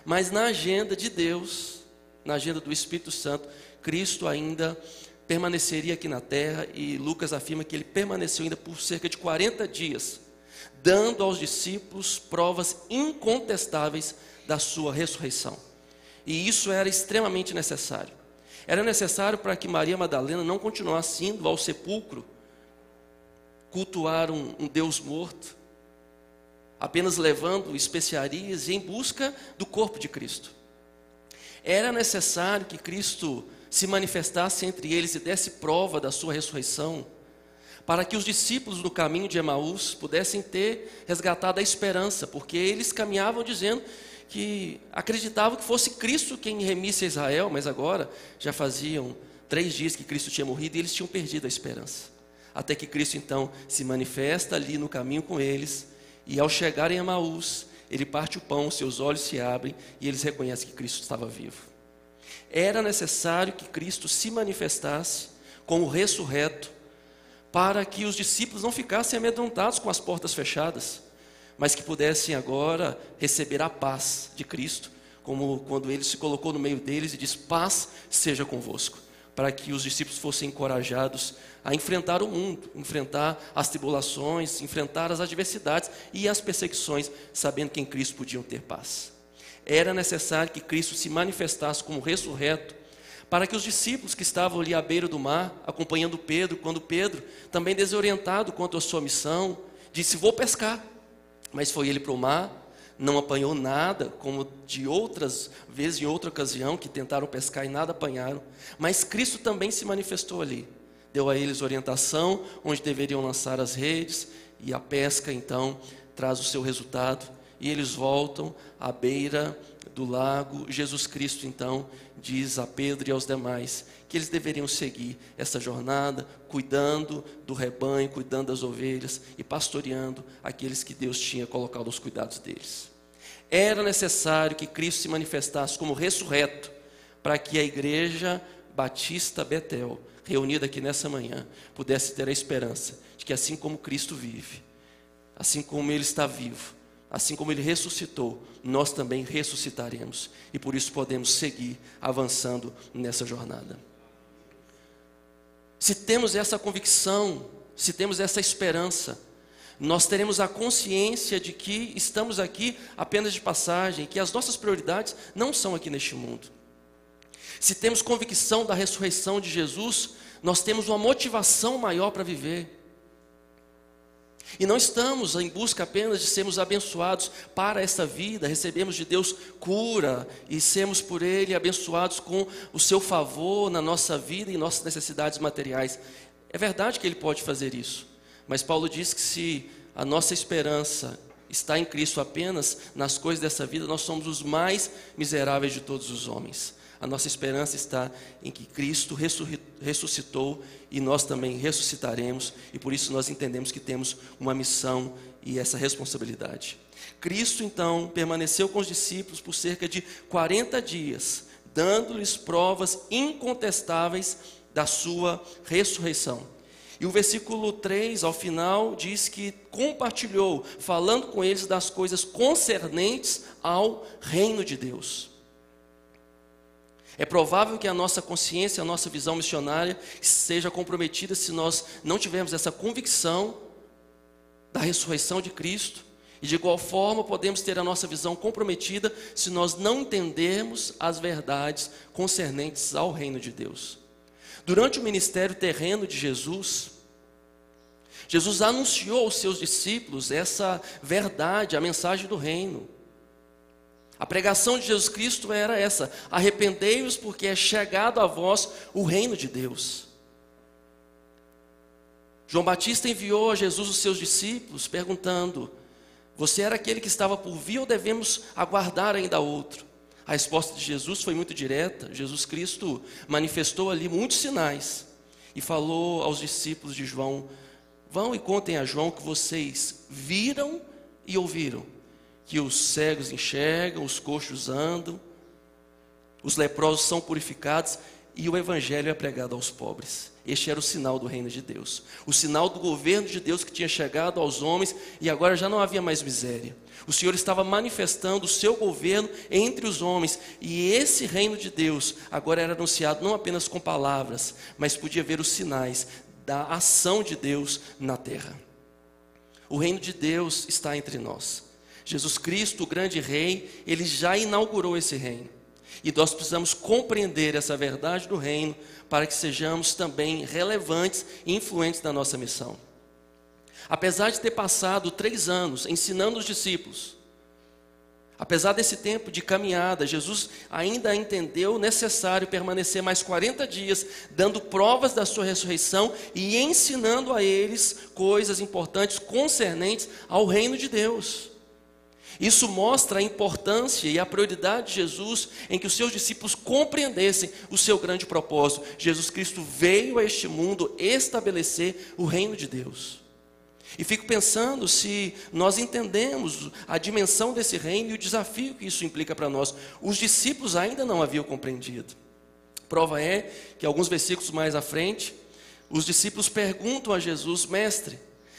Mas na agenda de Deus, na agenda do Espírito Santo, Cristo ainda permaneceria aqui na terra, e Lucas afirma que Ele permaneceu ainda por cerca de 40 dias, dando aos discípulos provas incontestáveis da sua ressurreição. E isso era extremamente necessário. Era necessário para que Maria Madalena não continuasse indo ao sepulcro cultuar um Deus morto, apenas levando especiarias em busca do corpo de Cristo. Era necessário que Cristo se manifestasse entre eles e desse prova da sua ressurreição, para que os discípulos no caminho de Emaús pudessem ter resgatado a esperança, porque eles caminhavam dizendo que acreditavam que fosse Cristo quem remisse a Israel, mas agora já faziam 3 dias que Cristo tinha morrido e eles tinham perdido a esperança. Até que Cristo então se manifesta ali no caminho com eles, e ao chegar em Emaús, Ele parte o pão, seus olhos se abrem e eles reconhecem que Cristo estava vivo. Era necessário que Cristo se manifestasse como ressurreto, para que os discípulos não ficassem amedrontados com as portas fechadas, mas que pudessem agora receber a paz de Cristo, como quando Ele se colocou no meio deles e diz: paz seja convosco, para que os discípulos fossem encorajados a enfrentar o mundo, enfrentar as tribulações, enfrentar as adversidades e as perseguições, sabendo que em Cristo podiam ter paz. Era necessário que Cristo se manifestasse como ressurreto, para que os discípulos que estavam ali à beira do mar, acompanhando Pedro, quando Pedro, também desorientado quanto à sua missão, disse: vou pescar. Mas foi ele para o mar, não apanhou nada, como de outras vezes, em outra ocasião, que tentaram pescar e nada apanharam. Mas Cristo também se manifestou ali. Deu a eles orientação, onde deveriam lançar as redes, e a pesca, então, traz o seu resultado. E eles voltam à beira do lago. Jesus Cristo, então, diz a Pedro e aos demais que eles deveriam seguir essa jornada, cuidando do rebanho, cuidando das ovelhas e pastoreando aqueles que Deus tinha colocado aos cuidados deles. Era necessário que Cristo se manifestasse como ressurreto, para que a igreja Batista Betel, reunida aqui nessa manhã, pudesse ter a esperança de que assim como Cristo vive, assim como Ele está vivo, assim como Ele ressuscitou, nós também ressuscitaremos. E por isso podemos seguir avançando nessa jornada. Se temos essa convicção, se temos essa esperança, nós teremos a consciência de que estamos aqui apenas de passagem, que as nossas prioridades não são aqui neste mundo. Se temos convicção da ressurreição de Jesus, nós temos uma motivação maior para viver. E não estamos em busca apenas de sermos abençoados para esta vida, recebemos de Deus cura e sermos por Ele abençoados com o seu favor na nossa vida e nossas necessidades materiais. É verdade que Ele pode fazer isso, mas Paulo diz que se a nossa esperança está em Cristo apenas nas coisas dessa vida, nós somos os mais miseráveis de todos os homens. A nossa esperança está em que Cristo ressuscitou e nós também ressuscitaremos, e por isso nós entendemos que temos uma missão e essa responsabilidade. Cristo então permaneceu com os discípulos por cerca de 40 dias, dando-lhes provas incontestáveis da sua ressurreição. E o versículo 3, ao final, diz que compartilhou, falando com eles das coisas concernentes ao reino de Deus. É provável que a nossa consciência, a nossa visão missionária seja comprometida se nós não tivermos essa convicção da ressurreição de Cristo. E de igual forma podemos ter a nossa visão comprometida se nós não entendermos as verdades concernentes ao reino de Deus. Durante o ministério terreno de Jesus, Jesus anunciou aos seus discípulos essa verdade, a mensagem do reino. A pregação de Jesus Cristo era essa: arrependei-vos porque é chegado a vós o reino de Deus. João Batista enviou a Jesus os seus discípulos perguntando: você era aquele que estava por vir ou devemos aguardar ainda outro? A resposta de Jesus foi muito direta. Jesus Cristo manifestou ali muitos sinais e falou aos discípulos de João: vão e contem a João que vocês viram e ouviram, que os cegos enxergam, os coxos andam, os leprosos são purificados e o evangelho é pregado aos pobres. Este era o sinal do reino de Deus, o sinal do governo de Deus que tinha chegado aos homens e agora já não havia mais miséria. O Senhor estava manifestando o seu governo entre os homens e esse reino de Deus agora era anunciado não apenas com palavras, mas podia ver os sinais da ação de Deus na terra. O reino de Deus está entre nós. Jesus Cristo, o grande rei, Ele já inaugurou esse reino. E nós precisamos compreender essa verdade do reino para que sejamos também relevantes e influentes na nossa missão. Apesar de ter passado 3 anos ensinando os discípulos, apesar desse tempo de caminhada, Jesus ainda entendeu necessário permanecer mais 40 dias, dando provas da sua ressurreição e ensinando a eles coisas importantes concernentes ao reino de Deus. Isso mostra a importância e a prioridade de Jesus em que os seus discípulos compreendessem o seu grande propósito. Jesus Cristo veio a este mundo estabelecer o reino de Deus. E fico pensando se nós entendemos a dimensão desse reino e o desafio que isso implica para nós. Os discípulos ainda não haviam compreendido. Prova é que alguns versículos mais à frente, os discípulos perguntam a Jesus: mestre,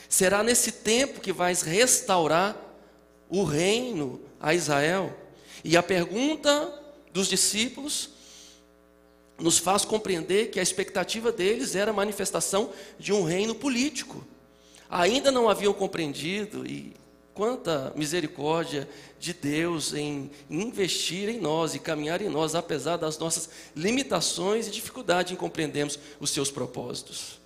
será nesse tempo que vais restaurar o reino a Israel? E a pergunta dos discípulos nos faz compreender que a expectativa deles era a manifestação de um reino político. Ainda não haviam compreendido, e quanta misericórdia de Deus em investir em nós e caminhar em nós, apesar das nossas limitações e dificuldade em compreendermos os seus propósitos.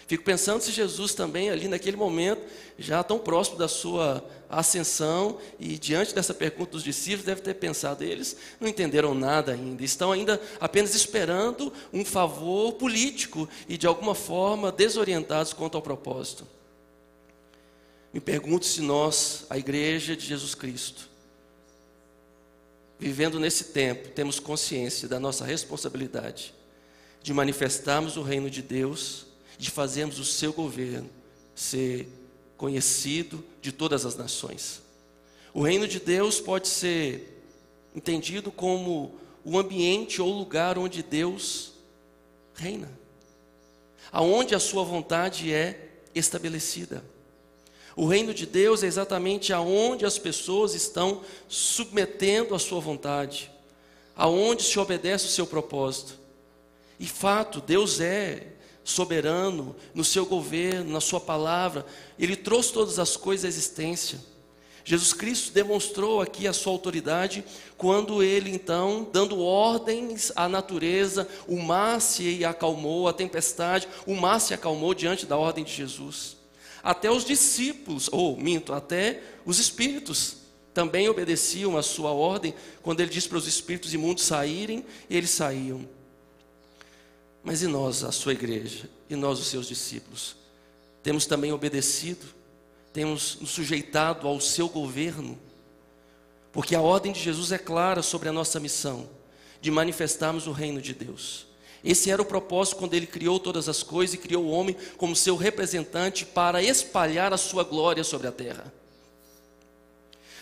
Fico pensando se Jesus também ali naquele momento, já tão próximo da sua ascensão, e diante dessa pergunta dos discípulos, deve ter pensado, eles não entenderam nada ainda, estão ainda apenas esperando um favor político e de alguma forma desorientados quanto ao propósito. Me pergunto se nós, a igreja de Jesus Cristo, vivendo nesse tempo, temos consciência da nossa responsabilidade de manifestarmos o reino de Deus, de fazermos o seu governo ser conhecido de todas as nações. O reino de Deus pode ser entendido como o ambiente ou lugar onde Deus reina, aonde a sua vontade é estabelecida. O reino de Deus é exatamente aonde as pessoas estão submetendo a sua vontade, aonde se obedece o seu propósito. E fato, Deus é soberano no seu governo, na sua palavra. Ele trouxe todas as coisas à existência. Jesus Cristo demonstrou aqui a sua autoridade quando ele então, dando ordens à natureza, o mar se acalmou, a tempestade, o mar se acalmou diante da ordem de Jesus. Até os discípulos, até os espíritos também obedeciam a sua ordem. Quando ele disse para os espíritos imundos saírem, eles saíam. Mas e nós, a sua igreja, e nós, os seus discípulos, temos também obedecido, temos nos sujeitado ao seu governo, porque a ordem de Jesus é clara sobre a nossa missão, de manifestarmos o reino de Deus. Esse era o propósito quando ele criou todas as coisas e criou o homem como seu representante para espalhar a sua glória sobre a terra.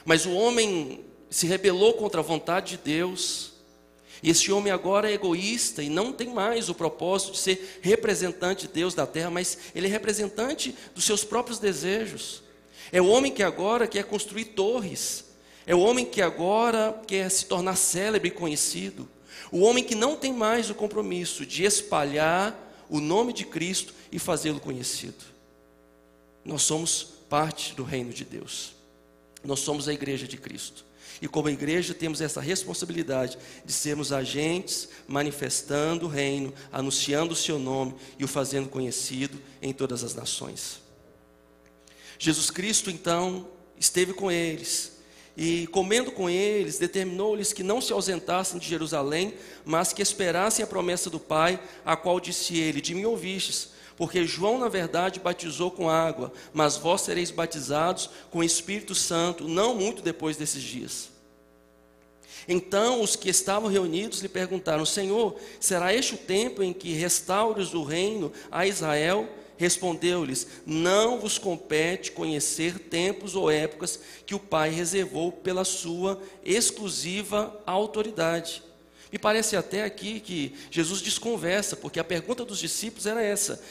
Mas o homem se rebelou contra a vontade de Deus, e esse homem agora é egoísta e não tem mais o propósito de ser representante de Deus da terra, mas ele é representante dos seus próprios desejos. É o homem que agora quer construir torres, é o homem que agora quer se tornar célebre e conhecido. O homem que não tem mais o compromisso de espalhar o nome de Cristo e fazê-lo conhecido. Nós somos parte do reino de Deus. Nós somos a igreja de Cristo. E como igreja temos essa responsabilidade de sermos agentes manifestando o reino, anunciando o seu nome e o fazendo conhecido em todas as nações. Jesus Cristo então esteve com eles. E comendo com eles, determinou-lhes que não se ausentassem de Jerusalém, mas que esperassem a promessa do Pai, a qual disse ele: de mim ouvistes, porque João na verdade batizou com água, mas vós sereis batizados com o Espírito Santo, não muito depois desses dias. Então os que estavam reunidos lhe perguntaram: Senhor, será este o tempo em que restaures o reino a Israel? Respondeu-lhes: não vos compete conhecer tempos ou épocas que o Pai reservou pela sua exclusiva autoridade. Me parece até aqui que Jesus desconversa, porque a pergunta dos discípulos era essa.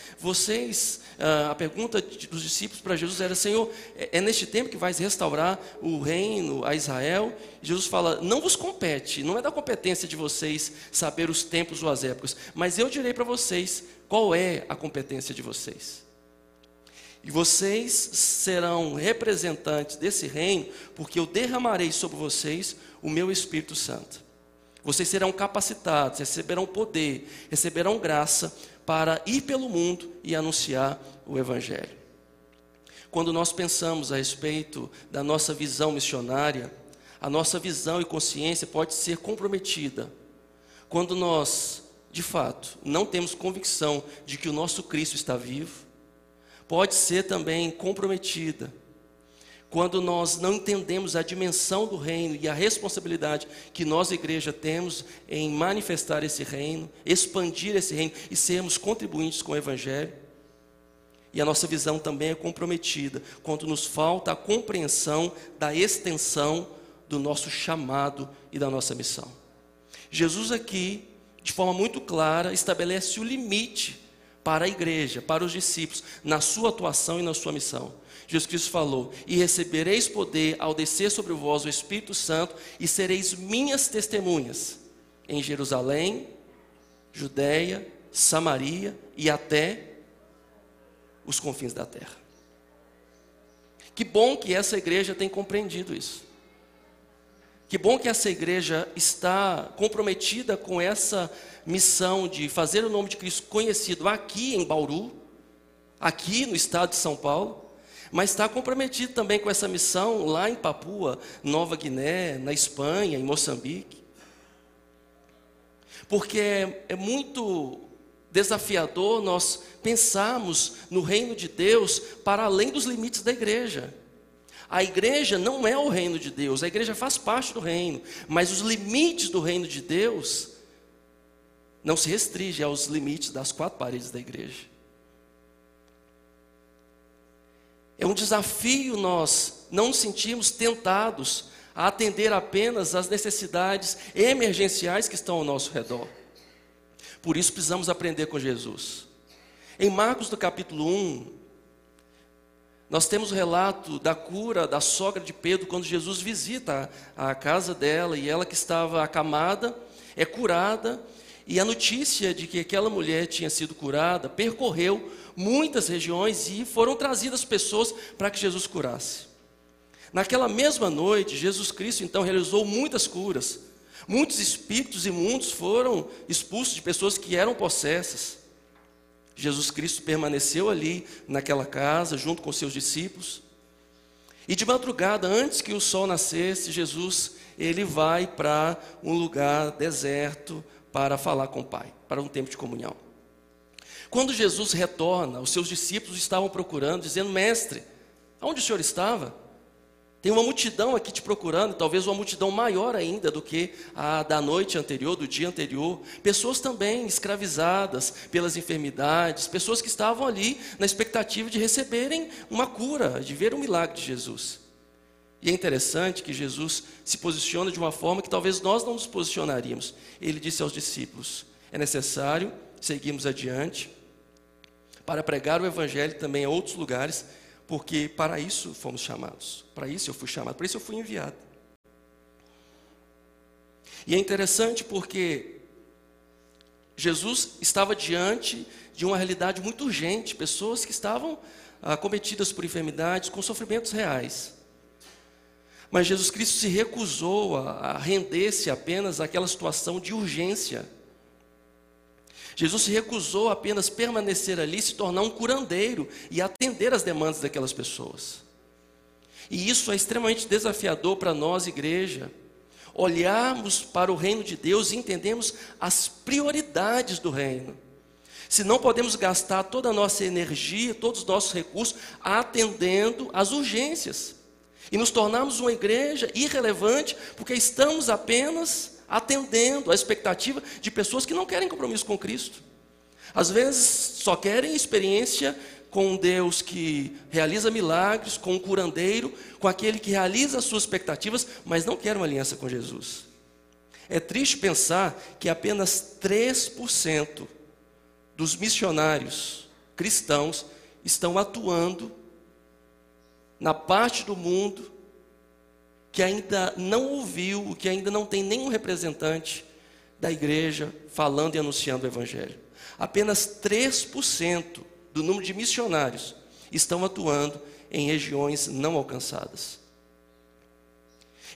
A pergunta dos discípulos para Jesus era: Senhor, é neste tempo que vais restaurar o reino a Israel? E Jesus fala: não vos compete, não é da competência de vocês saber os tempos ou as épocas, mas eu direi para vocês qual é a competência de vocês. E vocês serão representantes desse reino, porque eu derramarei sobre vocês o meu Espírito Santo. Vocês serão capacitados, receberão poder, receberão graça para ir pelo mundo e anunciar o Evangelho. Quando nós pensamos a respeito da nossa visão missionária, a nossa visão e consciência pode ser comprometida quando nós, de fato, não temos convicção de que o nosso Cristo está vivo. Pode ser também comprometida quando nós não entendemos a dimensão do reino e a responsabilidade que nós, igreja, temos em manifestar esse reino, expandir esse reino e sermos contribuintes com o Evangelho. E a nossa visão também é comprometida quando nos falta a compreensão da extensão do nosso chamado e da nossa missão. Jesus aqui, de forma muito clara, estabelece o limite para a igreja, para os discípulos, na sua atuação e na sua missão. Jesus Cristo falou: e recebereis poder ao descer sobre vós o Espírito Santo, e sereis minhas testemunhas em Jerusalém, Judeia, Samaria e até os confins da terra. Que bom que essa igreja tem compreendido isso. Que bom que essa igreja está comprometida com essa missão de fazer o nome de Cristo conhecido aqui em Bauru, aqui no estado de São Paulo, mas está comprometido também com essa missão lá em Papua Nova Guiné, na Espanha, em Moçambique. Porque é muito desafiador nós pensarmos no reino de Deus para além dos limites da igreja. A igreja não é o reino de Deus, a igreja faz parte do reino, mas os limites do reino de Deus não se restringem aos limites das 4 paredes da igreja. É um desafio nós não nos sentirmos tentados a atender apenas às necessidades emergenciais que estão ao nosso redor. Por isso precisamos aprender com Jesus. Em Marcos, no capítulo 1, nós temos o relato da cura da sogra de Pedro, quando Jesus visita a casa dela, e ela que estava acamada, é curada, e a notícia de que aquela mulher tinha sido curada percorreu muitas regiões e foram trazidas pessoas para que Jesus curasse. Naquela mesma noite, Jesus Cristo então realizou muitas curas. Muitos espíritos imundos foram expulsos de pessoas que eram possessas. Jesus Cristo permaneceu ali naquela casa, junto com seus discípulos. E de madrugada, antes que o sol nascesse, Jesus, ele vai para um lugar deserto para falar com o Pai, para um tempo de comunhão. Quando Jesus retorna, os seus discípulos estavam procurando, dizendo: Mestre, onde o Senhor estava? Tem uma multidão aqui te procurando, talvez uma multidão maior ainda do que a da noite anterior, do dia anterior. Pessoas também escravizadas pelas enfermidades, pessoas que estavam ali na expectativa de receberem uma cura, de ver um milagre de Jesus. E é interessante que Jesus se posiciona de uma forma que talvez nós não nos posicionaríamos. Ele disse aos discípulos: é necessário seguirmos adiante para pregar o evangelho também a outros lugares, porque para isso fomos chamados, para isso eu fui chamado, para isso eu fui enviado. E é interessante porque Jesus estava diante de uma realidade muito urgente, pessoas que estavam acometidas por enfermidades, com sofrimentos reais. Mas Jesus Cristo se recusou a render-se apenas àquela situação de urgência. Jesus se recusou a apenas permanecer ali, se tornar um curandeiro e atender às demandas daquelas pessoas. E isso é extremamente desafiador para nós, igreja, olharmos para o reino de Deus e entendermos as prioridades do reino. Se não podemos gastar toda a nossa energia, todos os nossos recursos atendendo às urgências e nos tornarmos uma igreja irrelevante porque estamos apenas atendendo à expectativa de pessoas que não querem compromisso com Cristo. Às vezes só querem experiência com um Deus que realiza milagres, com um curandeiro, com aquele que realiza as suas expectativas, mas não quer uma aliança com Jesus. É triste pensar que apenas 3% dos missionários cristãos estão atuando na parte do mundo que ainda não ouviu, que ainda não tem nenhum representante da igreja falando e anunciando o evangelho. Apenas 3% do número de missionários estão atuando em regiões não alcançadas.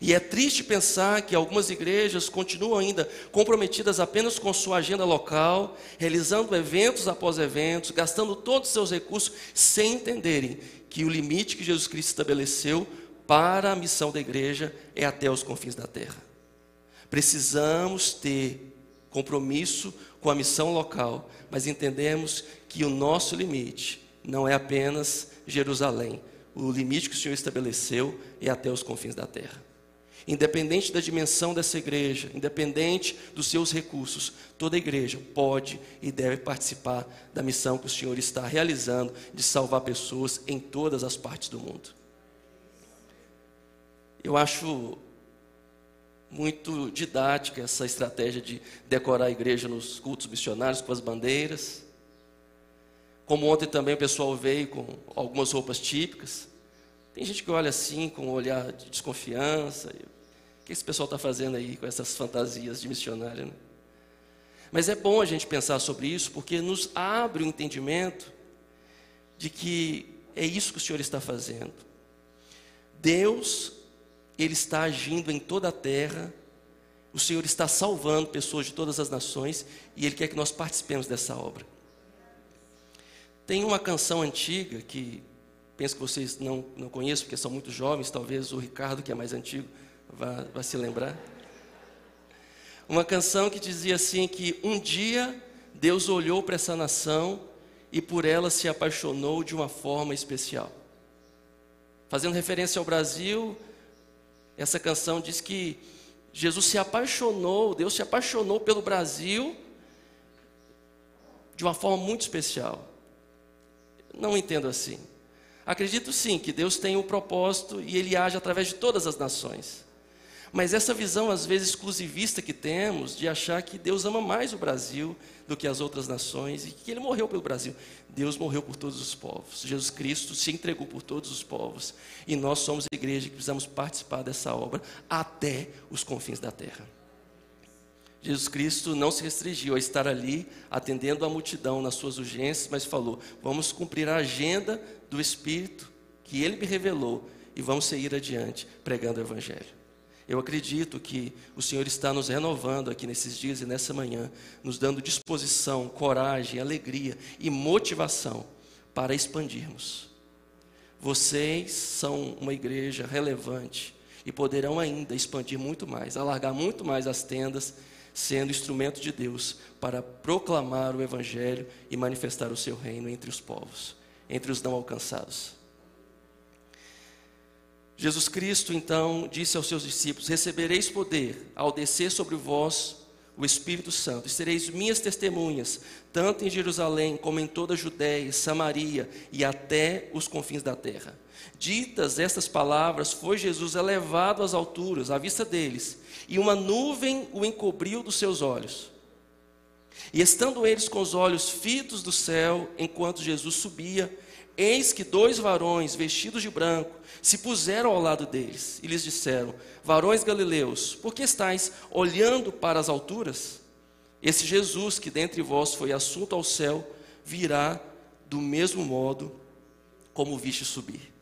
E é triste pensar que algumas igrejas continuam ainda comprometidas apenas com sua agenda local, realizando eventos após eventos, gastando todos os seus recursos, sem entenderem que o limite que Jesus Cristo estabeleceu para a missão da igreja é até os confins da terra. Precisamos ter compromisso com a missão local, mas entendemos que o nosso limite não é apenas Jerusalém. O limite que o Senhor estabeleceu é até os confins da terra. Independente da dimensão dessa igreja, independente dos seus recursos, toda igreja pode e deve participar da missão que o Senhor está realizando de salvar pessoas em todas as partes do mundo. Eu acho muito didática essa estratégia de decorar a igreja nos cultos missionários com as bandeiras. Como ontem também o pessoal veio com algumas roupas típicas. Tem gente que olha assim com um olhar de desconfiança. O que esse pessoal está fazendo aí com essas fantasias de missionário, né? Mas é bom a gente pensar sobre isso, porque nos abre o entendimento de que é isso que o Senhor está fazendo. Deus, Ele está agindo em toda a terra, o Senhor está salvando pessoas de todas as nações, e Ele quer que nós participemos dessa obra. Tem uma canção antiga que penso que vocês não conhecem, porque são muito jovens, talvez o Ricardo, que é mais antigo, vai se lembrar. Uma canção que dizia assim, que um dia Deus olhou para essa nação e por ela se apaixonou de uma forma especial. Fazendo referência ao Brasil, essa canção diz que Jesus se apaixonou, Deus se apaixonou pelo Brasil de uma forma muito especial. Não entendo assim. Acredito sim que Deus tem um propósito e Ele age através de todas as nações. Mas essa visão às vezes exclusivista que temos de achar que Deus ama mais o Brasil do que as outras nações e que Ele morreu pelo Brasil. Deus morreu por todos os povos. Jesus Cristo se entregou por todos os povos. E nós somos a igreja que precisamos participar dessa obra até os confins da terra. Jesus Cristo não se restringiu a estar ali atendendo a multidão nas suas urgências, mas falou: vamos cumprir a agenda do Espírito que Ele me revelou e vamos seguir adiante pregando o Evangelho. Eu acredito que o Senhor está nos renovando aqui nesses dias e nessa manhã, nos dando disposição, coragem, alegria e motivação para expandirmos. Vocês são uma igreja relevante e poderão ainda expandir muito mais, alargar muito mais as tendas, sendo instrumento de Deus para proclamar o Evangelho e manifestar o seu reino entre os povos, entre os não alcançados. Jesus Cristo, então, disse aos seus discípulos: recebereis poder ao descer sobre vós o Espírito Santo, e sereis minhas testemunhas, tanto em Jerusalém como em toda a Judéia, Samaria e até os confins da terra. Ditas estas palavras, foi Jesus elevado às alturas, à vista deles, e uma nuvem o encobriu dos seus olhos. E estando eles com os olhos fitos do céu, enquanto Jesus subia, eis que 2 varões vestidos de branco se puseram ao lado deles e lhes disseram: varões galileus, por que estáis olhando para as alturas? Esse Jesus que dentre vós foi assunto ao céu, virá do mesmo modo como o viste subir.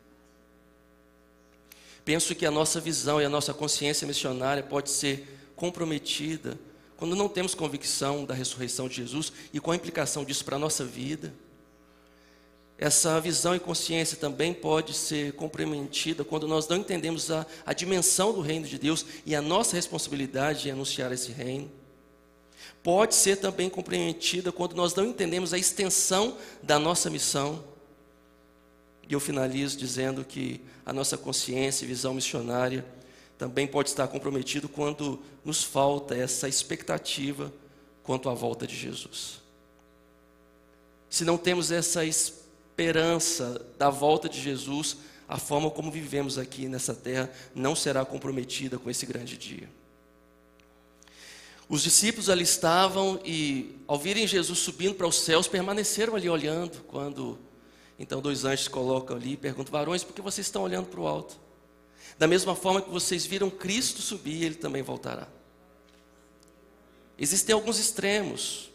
Penso que a nossa visão e a nossa consciência missionária pode ser comprometida quando não temos convicção da ressurreição de Jesus e com a implicação disso para a nossa vida. Essa visão e consciência também pode ser comprometida quando nós não entendemos a dimensão do reino de Deus e a nossa responsabilidade em anunciar esse reino. Pode ser também comprometida quando nós não entendemos a extensão da nossa missão. E eu finalizo dizendo que a nossa consciência e visão missionária também pode estar comprometido quando nos falta essa expectativa quanto à volta de Jesus. Se não temos essa esperança da volta de Jesus, a forma como vivemos aqui nessa terra não será comprometida com esse grande dia. Os discípulos ali estavam e, ao virem Jesus subindo para os céus, permaneceram ali olhando. Quando então 2 anjos se colocam ali e perguntam: varões, por que vocês estão olhando para o alto? Da mesma forma que vocês viram Cristo subir, Ele também voltará. Existem alguns extremos.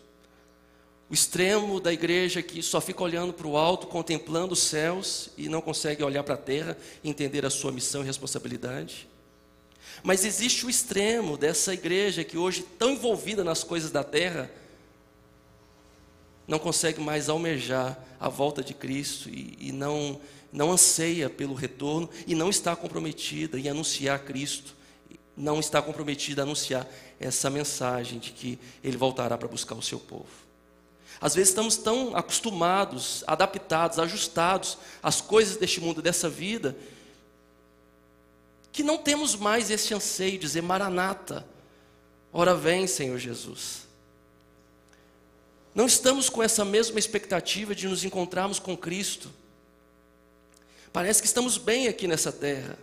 O extremo da igreja que só fica olhando para o alto, contemplando os céus e não consegue olhar para a terra e entender a sua missão e responsabilidade. Mas existe o extremo dessa igreja que hoje, tão envolvida nas coisas da terra, não consegue mais almejar a volta de Cristo e não anseia pelo retorno e não está comprometida em anunciar Cristo, não está comprometida a anunciar essa mensagem de que Ele voltará para buscar o seu povo. Às vezes estamos tão acostumados, adaptados, ajustados às coisas deste mundo, dessa vida, que não temos mais esse anseio de dizer: Maranata, ora vem, Senhor Jesus. Não estamos com essa mesma expectativa de nos encontrarmos com Cristo. Parece que estamos bem aqui nessa terra.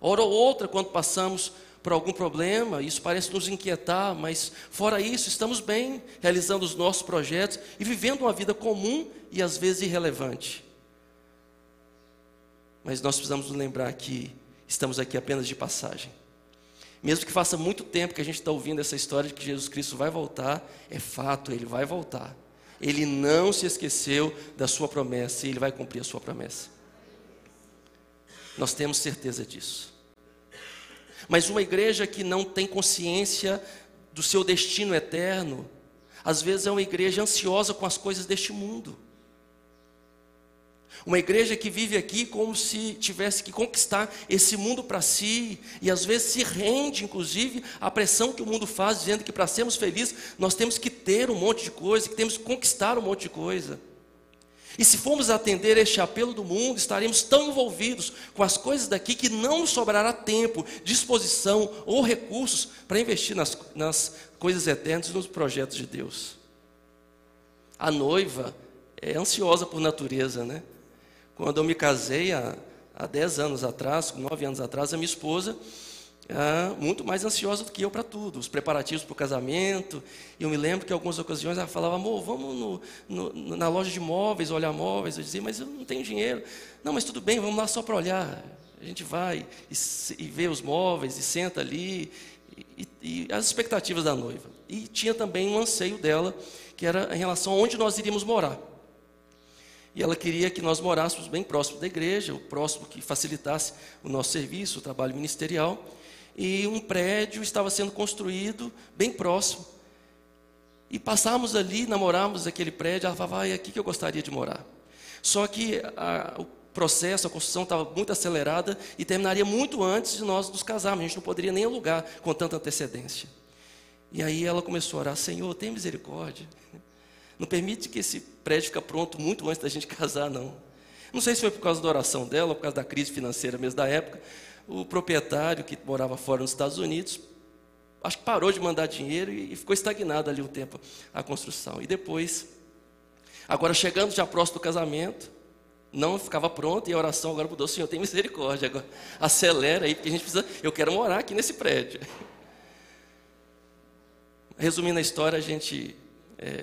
Hora ou outra, quando passamos por algum problema, isso parece nos inquietar, mas fora isso, estamos bem, realizando os nossos projetos e vivendo uma vida comum e às vezes irrelevante. Mas nós precisamos nos lembrar que estamos aqui apenas de passagem. Mesmo que faça muito tempo que a gente está ouvindo essa história de que Jesus Cristo vai voltar, é fato, Ele vai voltar. Ele não se esqueceu da sua promessa e Ele vai cumprir a sua promessa. Nós temos certeza disso. Mas uma igreja que não tem consciência do seu destino eterno, às vezes é uma igreja ansiosa com as coisas deste mundo. Uma igreja que vive aqui como se tivesse que conquistar esse mundo para si, e às vezes se rende, inclusive, à pressão que o mundo faz, dizendo que para sermos felizes, nós temos que ter um monte de coisa, que temos que conquistar um monte de coisa. E se formos atender este apelo do mundo, estaremos tão envolvidos com as coisas daqui que não nos sobrará tempo, disposição ou recursos para investir nas coisas eternas e nos projetos de Deus. A noiva é ansiosa por natureza, né? Quando eu me casei há 10 anos atrás, 9 anos atrás, a minha esposa muito mais ansiosa do que eu para tudo, os preparativos para o casamento. E eu me lembro que em algumas ocasiões ela falava: amor, vamos na loja de móveis, olhar móveis. Eu dizia: mas eu não tenho dinheiro. Não, mas tudo bem, vamos lá só para olhar. A gente vai e vê os móveis e senta ali, e as expectativas da noiva. E tinha também um anseio dela, que era em relação a onde nós iríamos morar. E ela queria que nós morássemos bem próximo da igreja, o próximo que facilitasse o nosso serviço, o trabalho ministerial. E um prédio estava sendo construído bem próximo. E passávamos ali, namorávamos aquele prédio, ela falava: é aqui que eu gostaria de morar. Só que o processo, a construção estava muito acelerada e terminaria muito antes de nós nos casarmos. A gente não poderia nem alugar com tanta antecedência. E aí ela começou a orar: Senhor, tem misericórdia. Não permite que esse prédio fique pronto muito antes da gente casar, não. Não sei se foi por causa da oração dela ou por causa da crise financeira mesmo da época. O proprietário, que morava fora nos Estados Unidos, acho que parou de mandar dinheiro e ficou estagnado ali um tempo a construção. E depois, agora chegando já próximo do casamento, não ficava pronto, e a oração agora mudou: Senhor, tem misericórdia, agora acelera aí, porque a gente precisa, eu quero morar aqui nesse prédio. Resumindo a história, a gente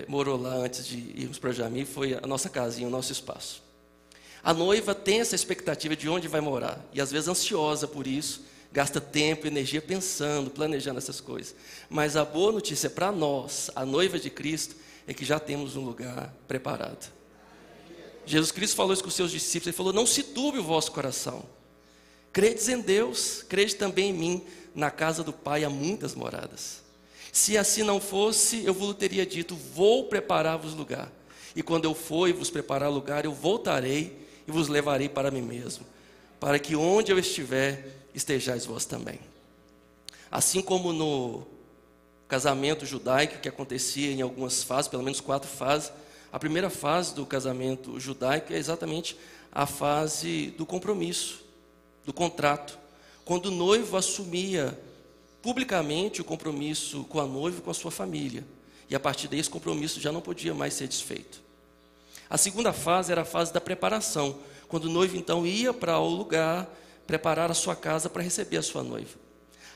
morou lá antes de irmos para Jami, foi a nossa casinha, o nosso espaço. A noiva tem essa expectativa de onde vai morar, e às vezes ansiosa por isso, gasta tempo e energia pensando, planejando essas coisas. Mas a boa notícia para nós, a noiva de Cristo, é que já temos um lugar preparado. Jesus Cristo falou isso com os seus discípulos, ele falou: não se turbe o vosso coração. Credes em Deus, crede também em mim. Na casa do Pai há muitas moradas. Se assim não fosse, eu vos teria dito: vou preparar-vos lugar. E quando eu for e vos preparar lugar, eu voltarei e vos levarei para mim mesmo, para que onde eu estiver, estejais vós também. Assim como no casamento judaico, que acontecia em algumas fases, pelo menos 4 fases, a primeira fase do casamento judaico é exatamente a fase do compromisso, do contrato, quando o noivo assumia publicamente o compromisso com a noiva e com a sua família, e a partir daí esse compromisso já não podia mais ser desfeito. A segunda fase era a fase da preparação, quando o noivo então ia para o lugar preparar a sua casa para receber a sua noiva.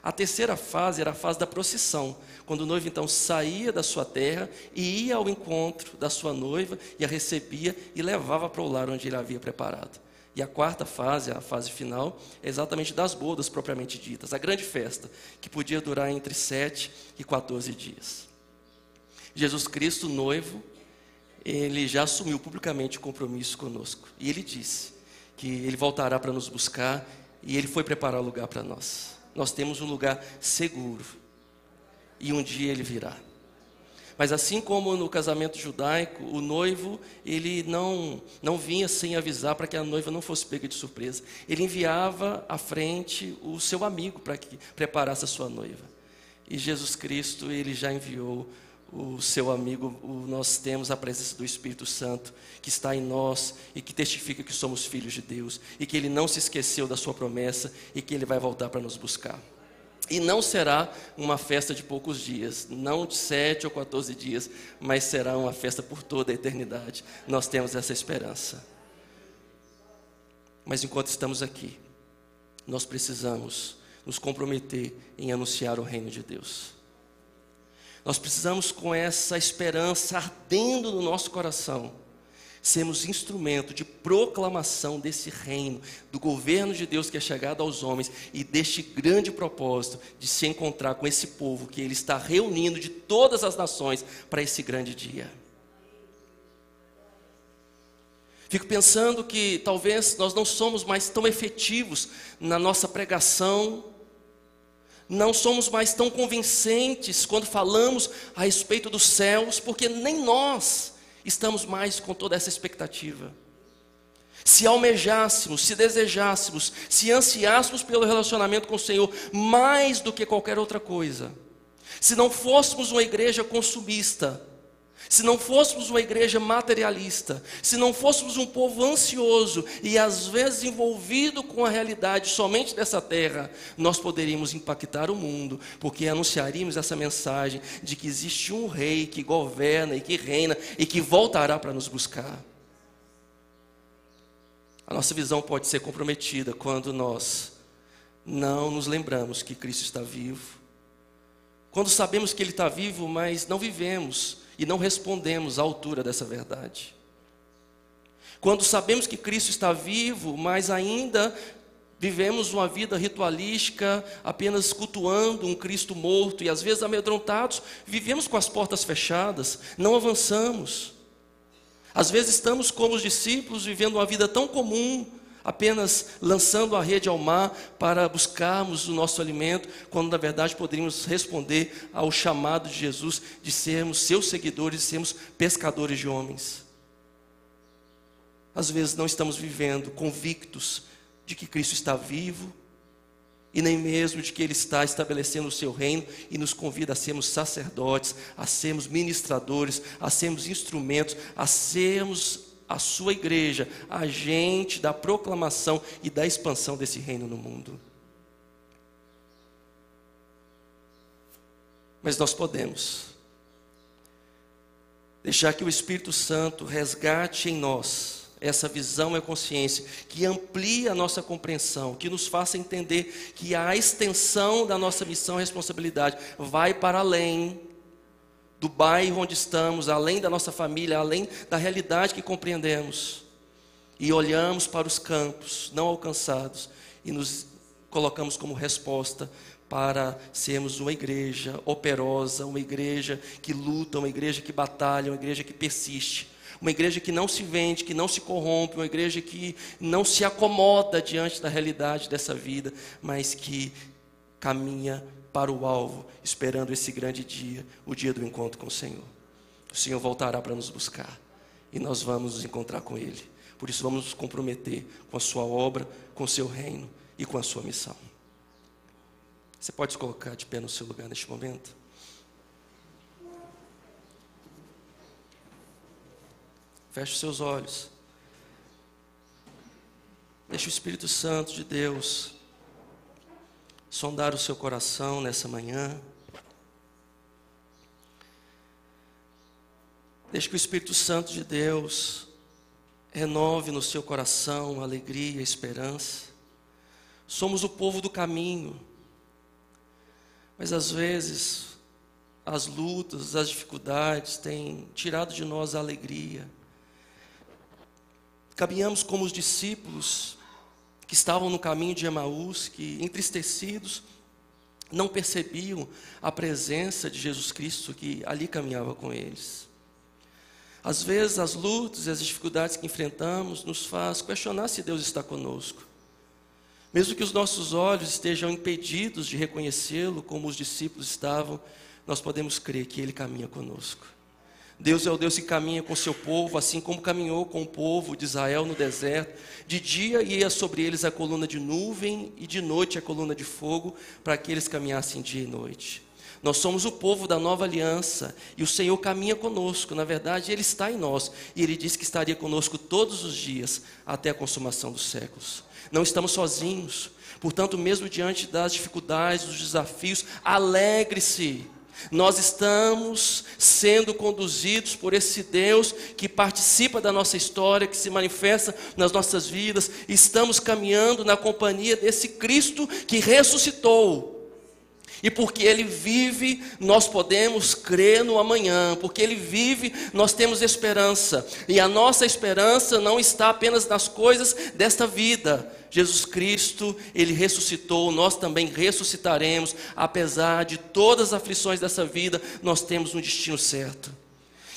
A terceira fase era a fase da procissão, quando o noivo então saía da sua terra e ia ao encontro da sua noiva e a recebia e levava para o lar onde ele havia preparado. E a quarta fase, a fase final, é exatamente das bodas propriamente ditas, a grande festa, que podia durar entre 7 e 14 dias. Jesus Cristo, noivo, ele já assumiu publicamente o compromisso conosco. E ele disse que ele voltará para nos buscar, e ele foi preparar o lugar para nós. Nós temos um lugar seguro, e um dia ele virá. Mas assim como no casamento judaico, o noivo, ele não vinha sem avisar para que a noiva não fosse pega de surpresa. Ele enviava à frente o seu amigo para que preparasse a sua noiva. E Jesus Cristo, ele já enviou o seu amigo. Nós temos a presença do Espírito Santo que está em nós e que testifica que somos filhos de Deus e que ele não se esqueceu da sua promessa e que ele vai voltar para nos buscar. E não será uma festa de poucos dias, não de 7 ou 14 dias, mas será uma festa por toda a eternidade. Nós temos essa esperança. Mas enquanto estamos aqui, nós precisamos nos comprometer em anunciar o reino de Deus. Nós precisamos, com essa esperança ardendo no nosso coração, sermos instrumento de proclamação desse reino, do governo de Deus que é chegado aos homens e deste grande propósito de se encontrar com esse povo que Ele está reunindo de todas as nações para esse grande dia. Fico pensando que talvez nós não somos mais tão efetivos na nossa pregação, não somos mais tão convincentes quando falamos a respeito dos céus, porque nem nós estamos mais com toda essa expectativa. se almejássemos, se desejássemos, se ansiássemos pelo relacionamento com o Senhor mais do que qualquer outra coisa, se não fôssemos uma igreja consumista, se não fôssemos uma igreja materialista, se não fôssemos um povo ansioso e às vezes envolvido com a realidade somente dessa terra, nós poderíamos impactar o mundo, porque anunciaríamos essa mensagem de que existe um rei que governa e que reina e que voltará para nos buscar. A nossa visão pode ser comprometida quando nós não nos lembramos que Cristo está vivo, quando sabemos que Ele está vivo, mas não vivemos e não respondemos à altura dessa verdade. Quando sabemos que Cristo está vivo, mas ainda vivemos uma vida ritualística, apenas cultuando um Cristo morto e às vezes amedrontados, vivemos com as portas fechadas, não avançamos. Às vezes estamos como os discípulos, vivendo uma vida tão comum, apenas lançando a rede ao mar para buscarmos o nosso alimento, quando na verdade poderíamos responder ao chamado de Jesus de sermos seus seguidores, de sermos pescadores de homens. Às vezes não estamos vivendo convictos de que Cristo está vivo, e nem mesmo de que Ele está estabelecendo o seu reino e nos convida a sermos sacerdotes, a sermos ministradores, a sermos instrumentos, a sermos a sua igreja, agente da proclamação e da expansão desse reino no mundo. Mas nós podemos deixar que o Espírito Santo resgate em nós essa visão e a consciência, que amplie a nossa compreensão, que nos faça entender que a extensão da nossa missão e responsabilidade vai para além do bairro onde estamos, além da nossa família, além da realidade que compreendemos, e olhamos para os campos não alcançados e nos colocamos como resposta para sermos uma igreja operosa, uma igreja que luta, uma igreja que batalha, uma igreja que persiste, uma igreja que não se vende, que não se corrompe, uma igreja que não se acomoda diante da realidade dessa vida, mas que caminha para o alvo, esperando esse grande dia, o dia do encontro com o Senhor. O Senhor voltará para nos buscar e nós vamos nos encontrar com Ele. Por isso vamos nos comprometer com a sua obra, com o seu reino e com a sua missão. Você pode se colocar de pé no seu lugar neste momento? Feche os seus olhos. Deixe o Espírito Santo de Deus sondar o seu coração nessa manhã. Deixe que o Espírito Santo de Deus renove no seu coração alegria, esperança. Somos o povo do caminho, mas às vezes as lutas, as dificuldades têm tirado de nós a alegria. Caminhamos como os discípulos que estavam no caminho de Emaús, que entristecidos não percebiam a presença de Jesus Cristo que ali caminhava com eles. Às vezes as lutas e as dificuldades que enfrentamos nos faz questionar se Deus está conosco. Mesmo que os nossos olhos estejam impedidos de reconhecê-lo como os discípulos estavam, nós podemos crer que Ele caminha conosco. Deus é o Deus que caminha com o seu povo, assim como caminhou com o povo de Israel no deserto. De dia ia sobre eles a coluna de nuvem e de noite a coluna de fogo, para que eles caminhassem dia e noite. Nós somos o povo da nova aliança e o Senhor caminha conosco. Na verdade, Ele está em nós e Ele disse que estaria conosco todos os dias até a consumação dos séculos. Não estamos sozinhos, portanto, mesmo diante das dificuldades, dos desafios, alegre-se. Nós estamos sendo conduzidos por esse Deus que participa da nossa história, que se manifesta nas nossas vidas. Estamos caminhando na companhia desse Cristo que ressuscitou. E porque Ele vive, nós podemos crer no amanhã. Porque Ele vive, nós temos esperança. E a nossa esperança não está apenas nas coisas desta vida. Jesus Cristo, Ele ressuscitou, nós também ressuscitaremos. Apesar de todas as aflições dessa vida, nós temos um destino certo.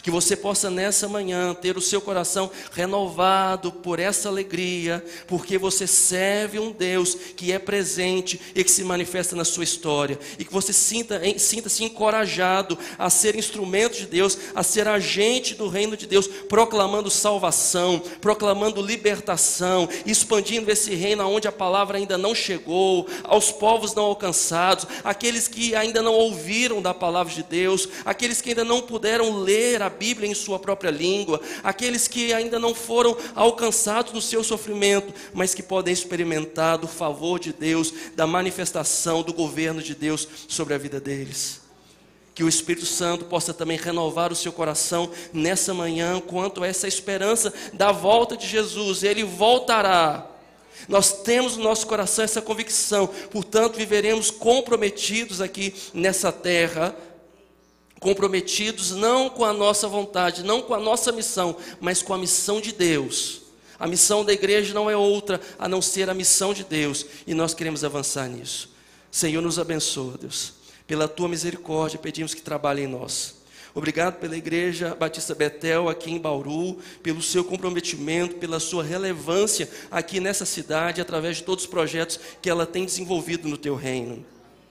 Que você possa nessa manhã ter o seu coração renovado por essa alegria, porque você serve um Deus que é presente e que se manifesta na sua história. E que você sinta-se encorajado a ser instrumento de Deus, a ser agente do reino de Deus, proclamando salvação, proclamando libertação, expandindo esse reino aonde a palavra ainda não chegou, aos povos não alcançados, aqueles que ainda não ouviram da palavra de Deus, aqueles que ainda não puderam ler a Bíblia em sua própria língua, aqueles que ainda não foram alcançados no seu sofrimento, mas que podem experimentar do favor de Deus, da manifestação do governo de Deus sobre a vida deles. Que o Espírito Santo possa também renovar o seu coração nessa manhã quanto a essa esperança da volta de Jesus. Ele voltará. Nós temos no nosso coração essa convicção, portanto viveremos comprometidos aqui nessa terra, comprometidos não com a nossa vontade, não com a nossa missão, mas com a missão de Deus. A missão da igreja não é outra a não ser a missão de Deus, e nós queremos avançar nisso. Senhor, nos abençoa, Deus. Pela tua misericórdia pedimos que trabalhe em nós. Obrigado pela Igreja Batista Betel aqui em Bauru, pelo seu comprometimento, pela sua relevância aqui nessa cidade, através de todos os projetos que ela tem desenvolvido no teu reino.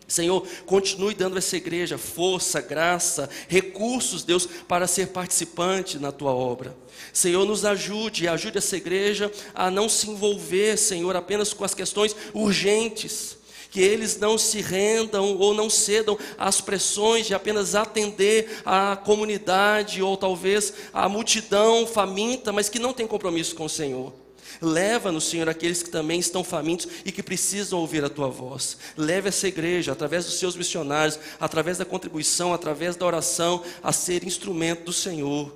Senhor, continue dando a essa igreja força, graça, recursos, Deus, para ser participante na tua obra. Senhor, nos ajude essa igreja a não se envolver, Senhor, apenas com as questões urgentes. Que eles não se rendam ou não cedam às pressões de apenas atender a comunidade ou talvez a multidão faminta, mas que não tem compromisso com o Senhor. Leva-nos, Senhor, aqueles que também estão famintos e que precisam ouvir a tua voz. Leve essa igreja, através dos seus missionários, através da contribuição, através da oração, a ser instrumento do Senhor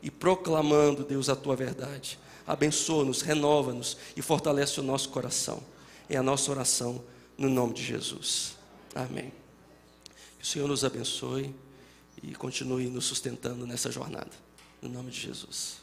e proclamando, Deus, a tua verdade. Abençoa-nos, renova-nos e fortalece o nosso coração. É a nossa oração no nome de Jesus. Amém. Que o Senhor nos abençoe e continue nos sustentando nessa jornada. No nome de Jesus.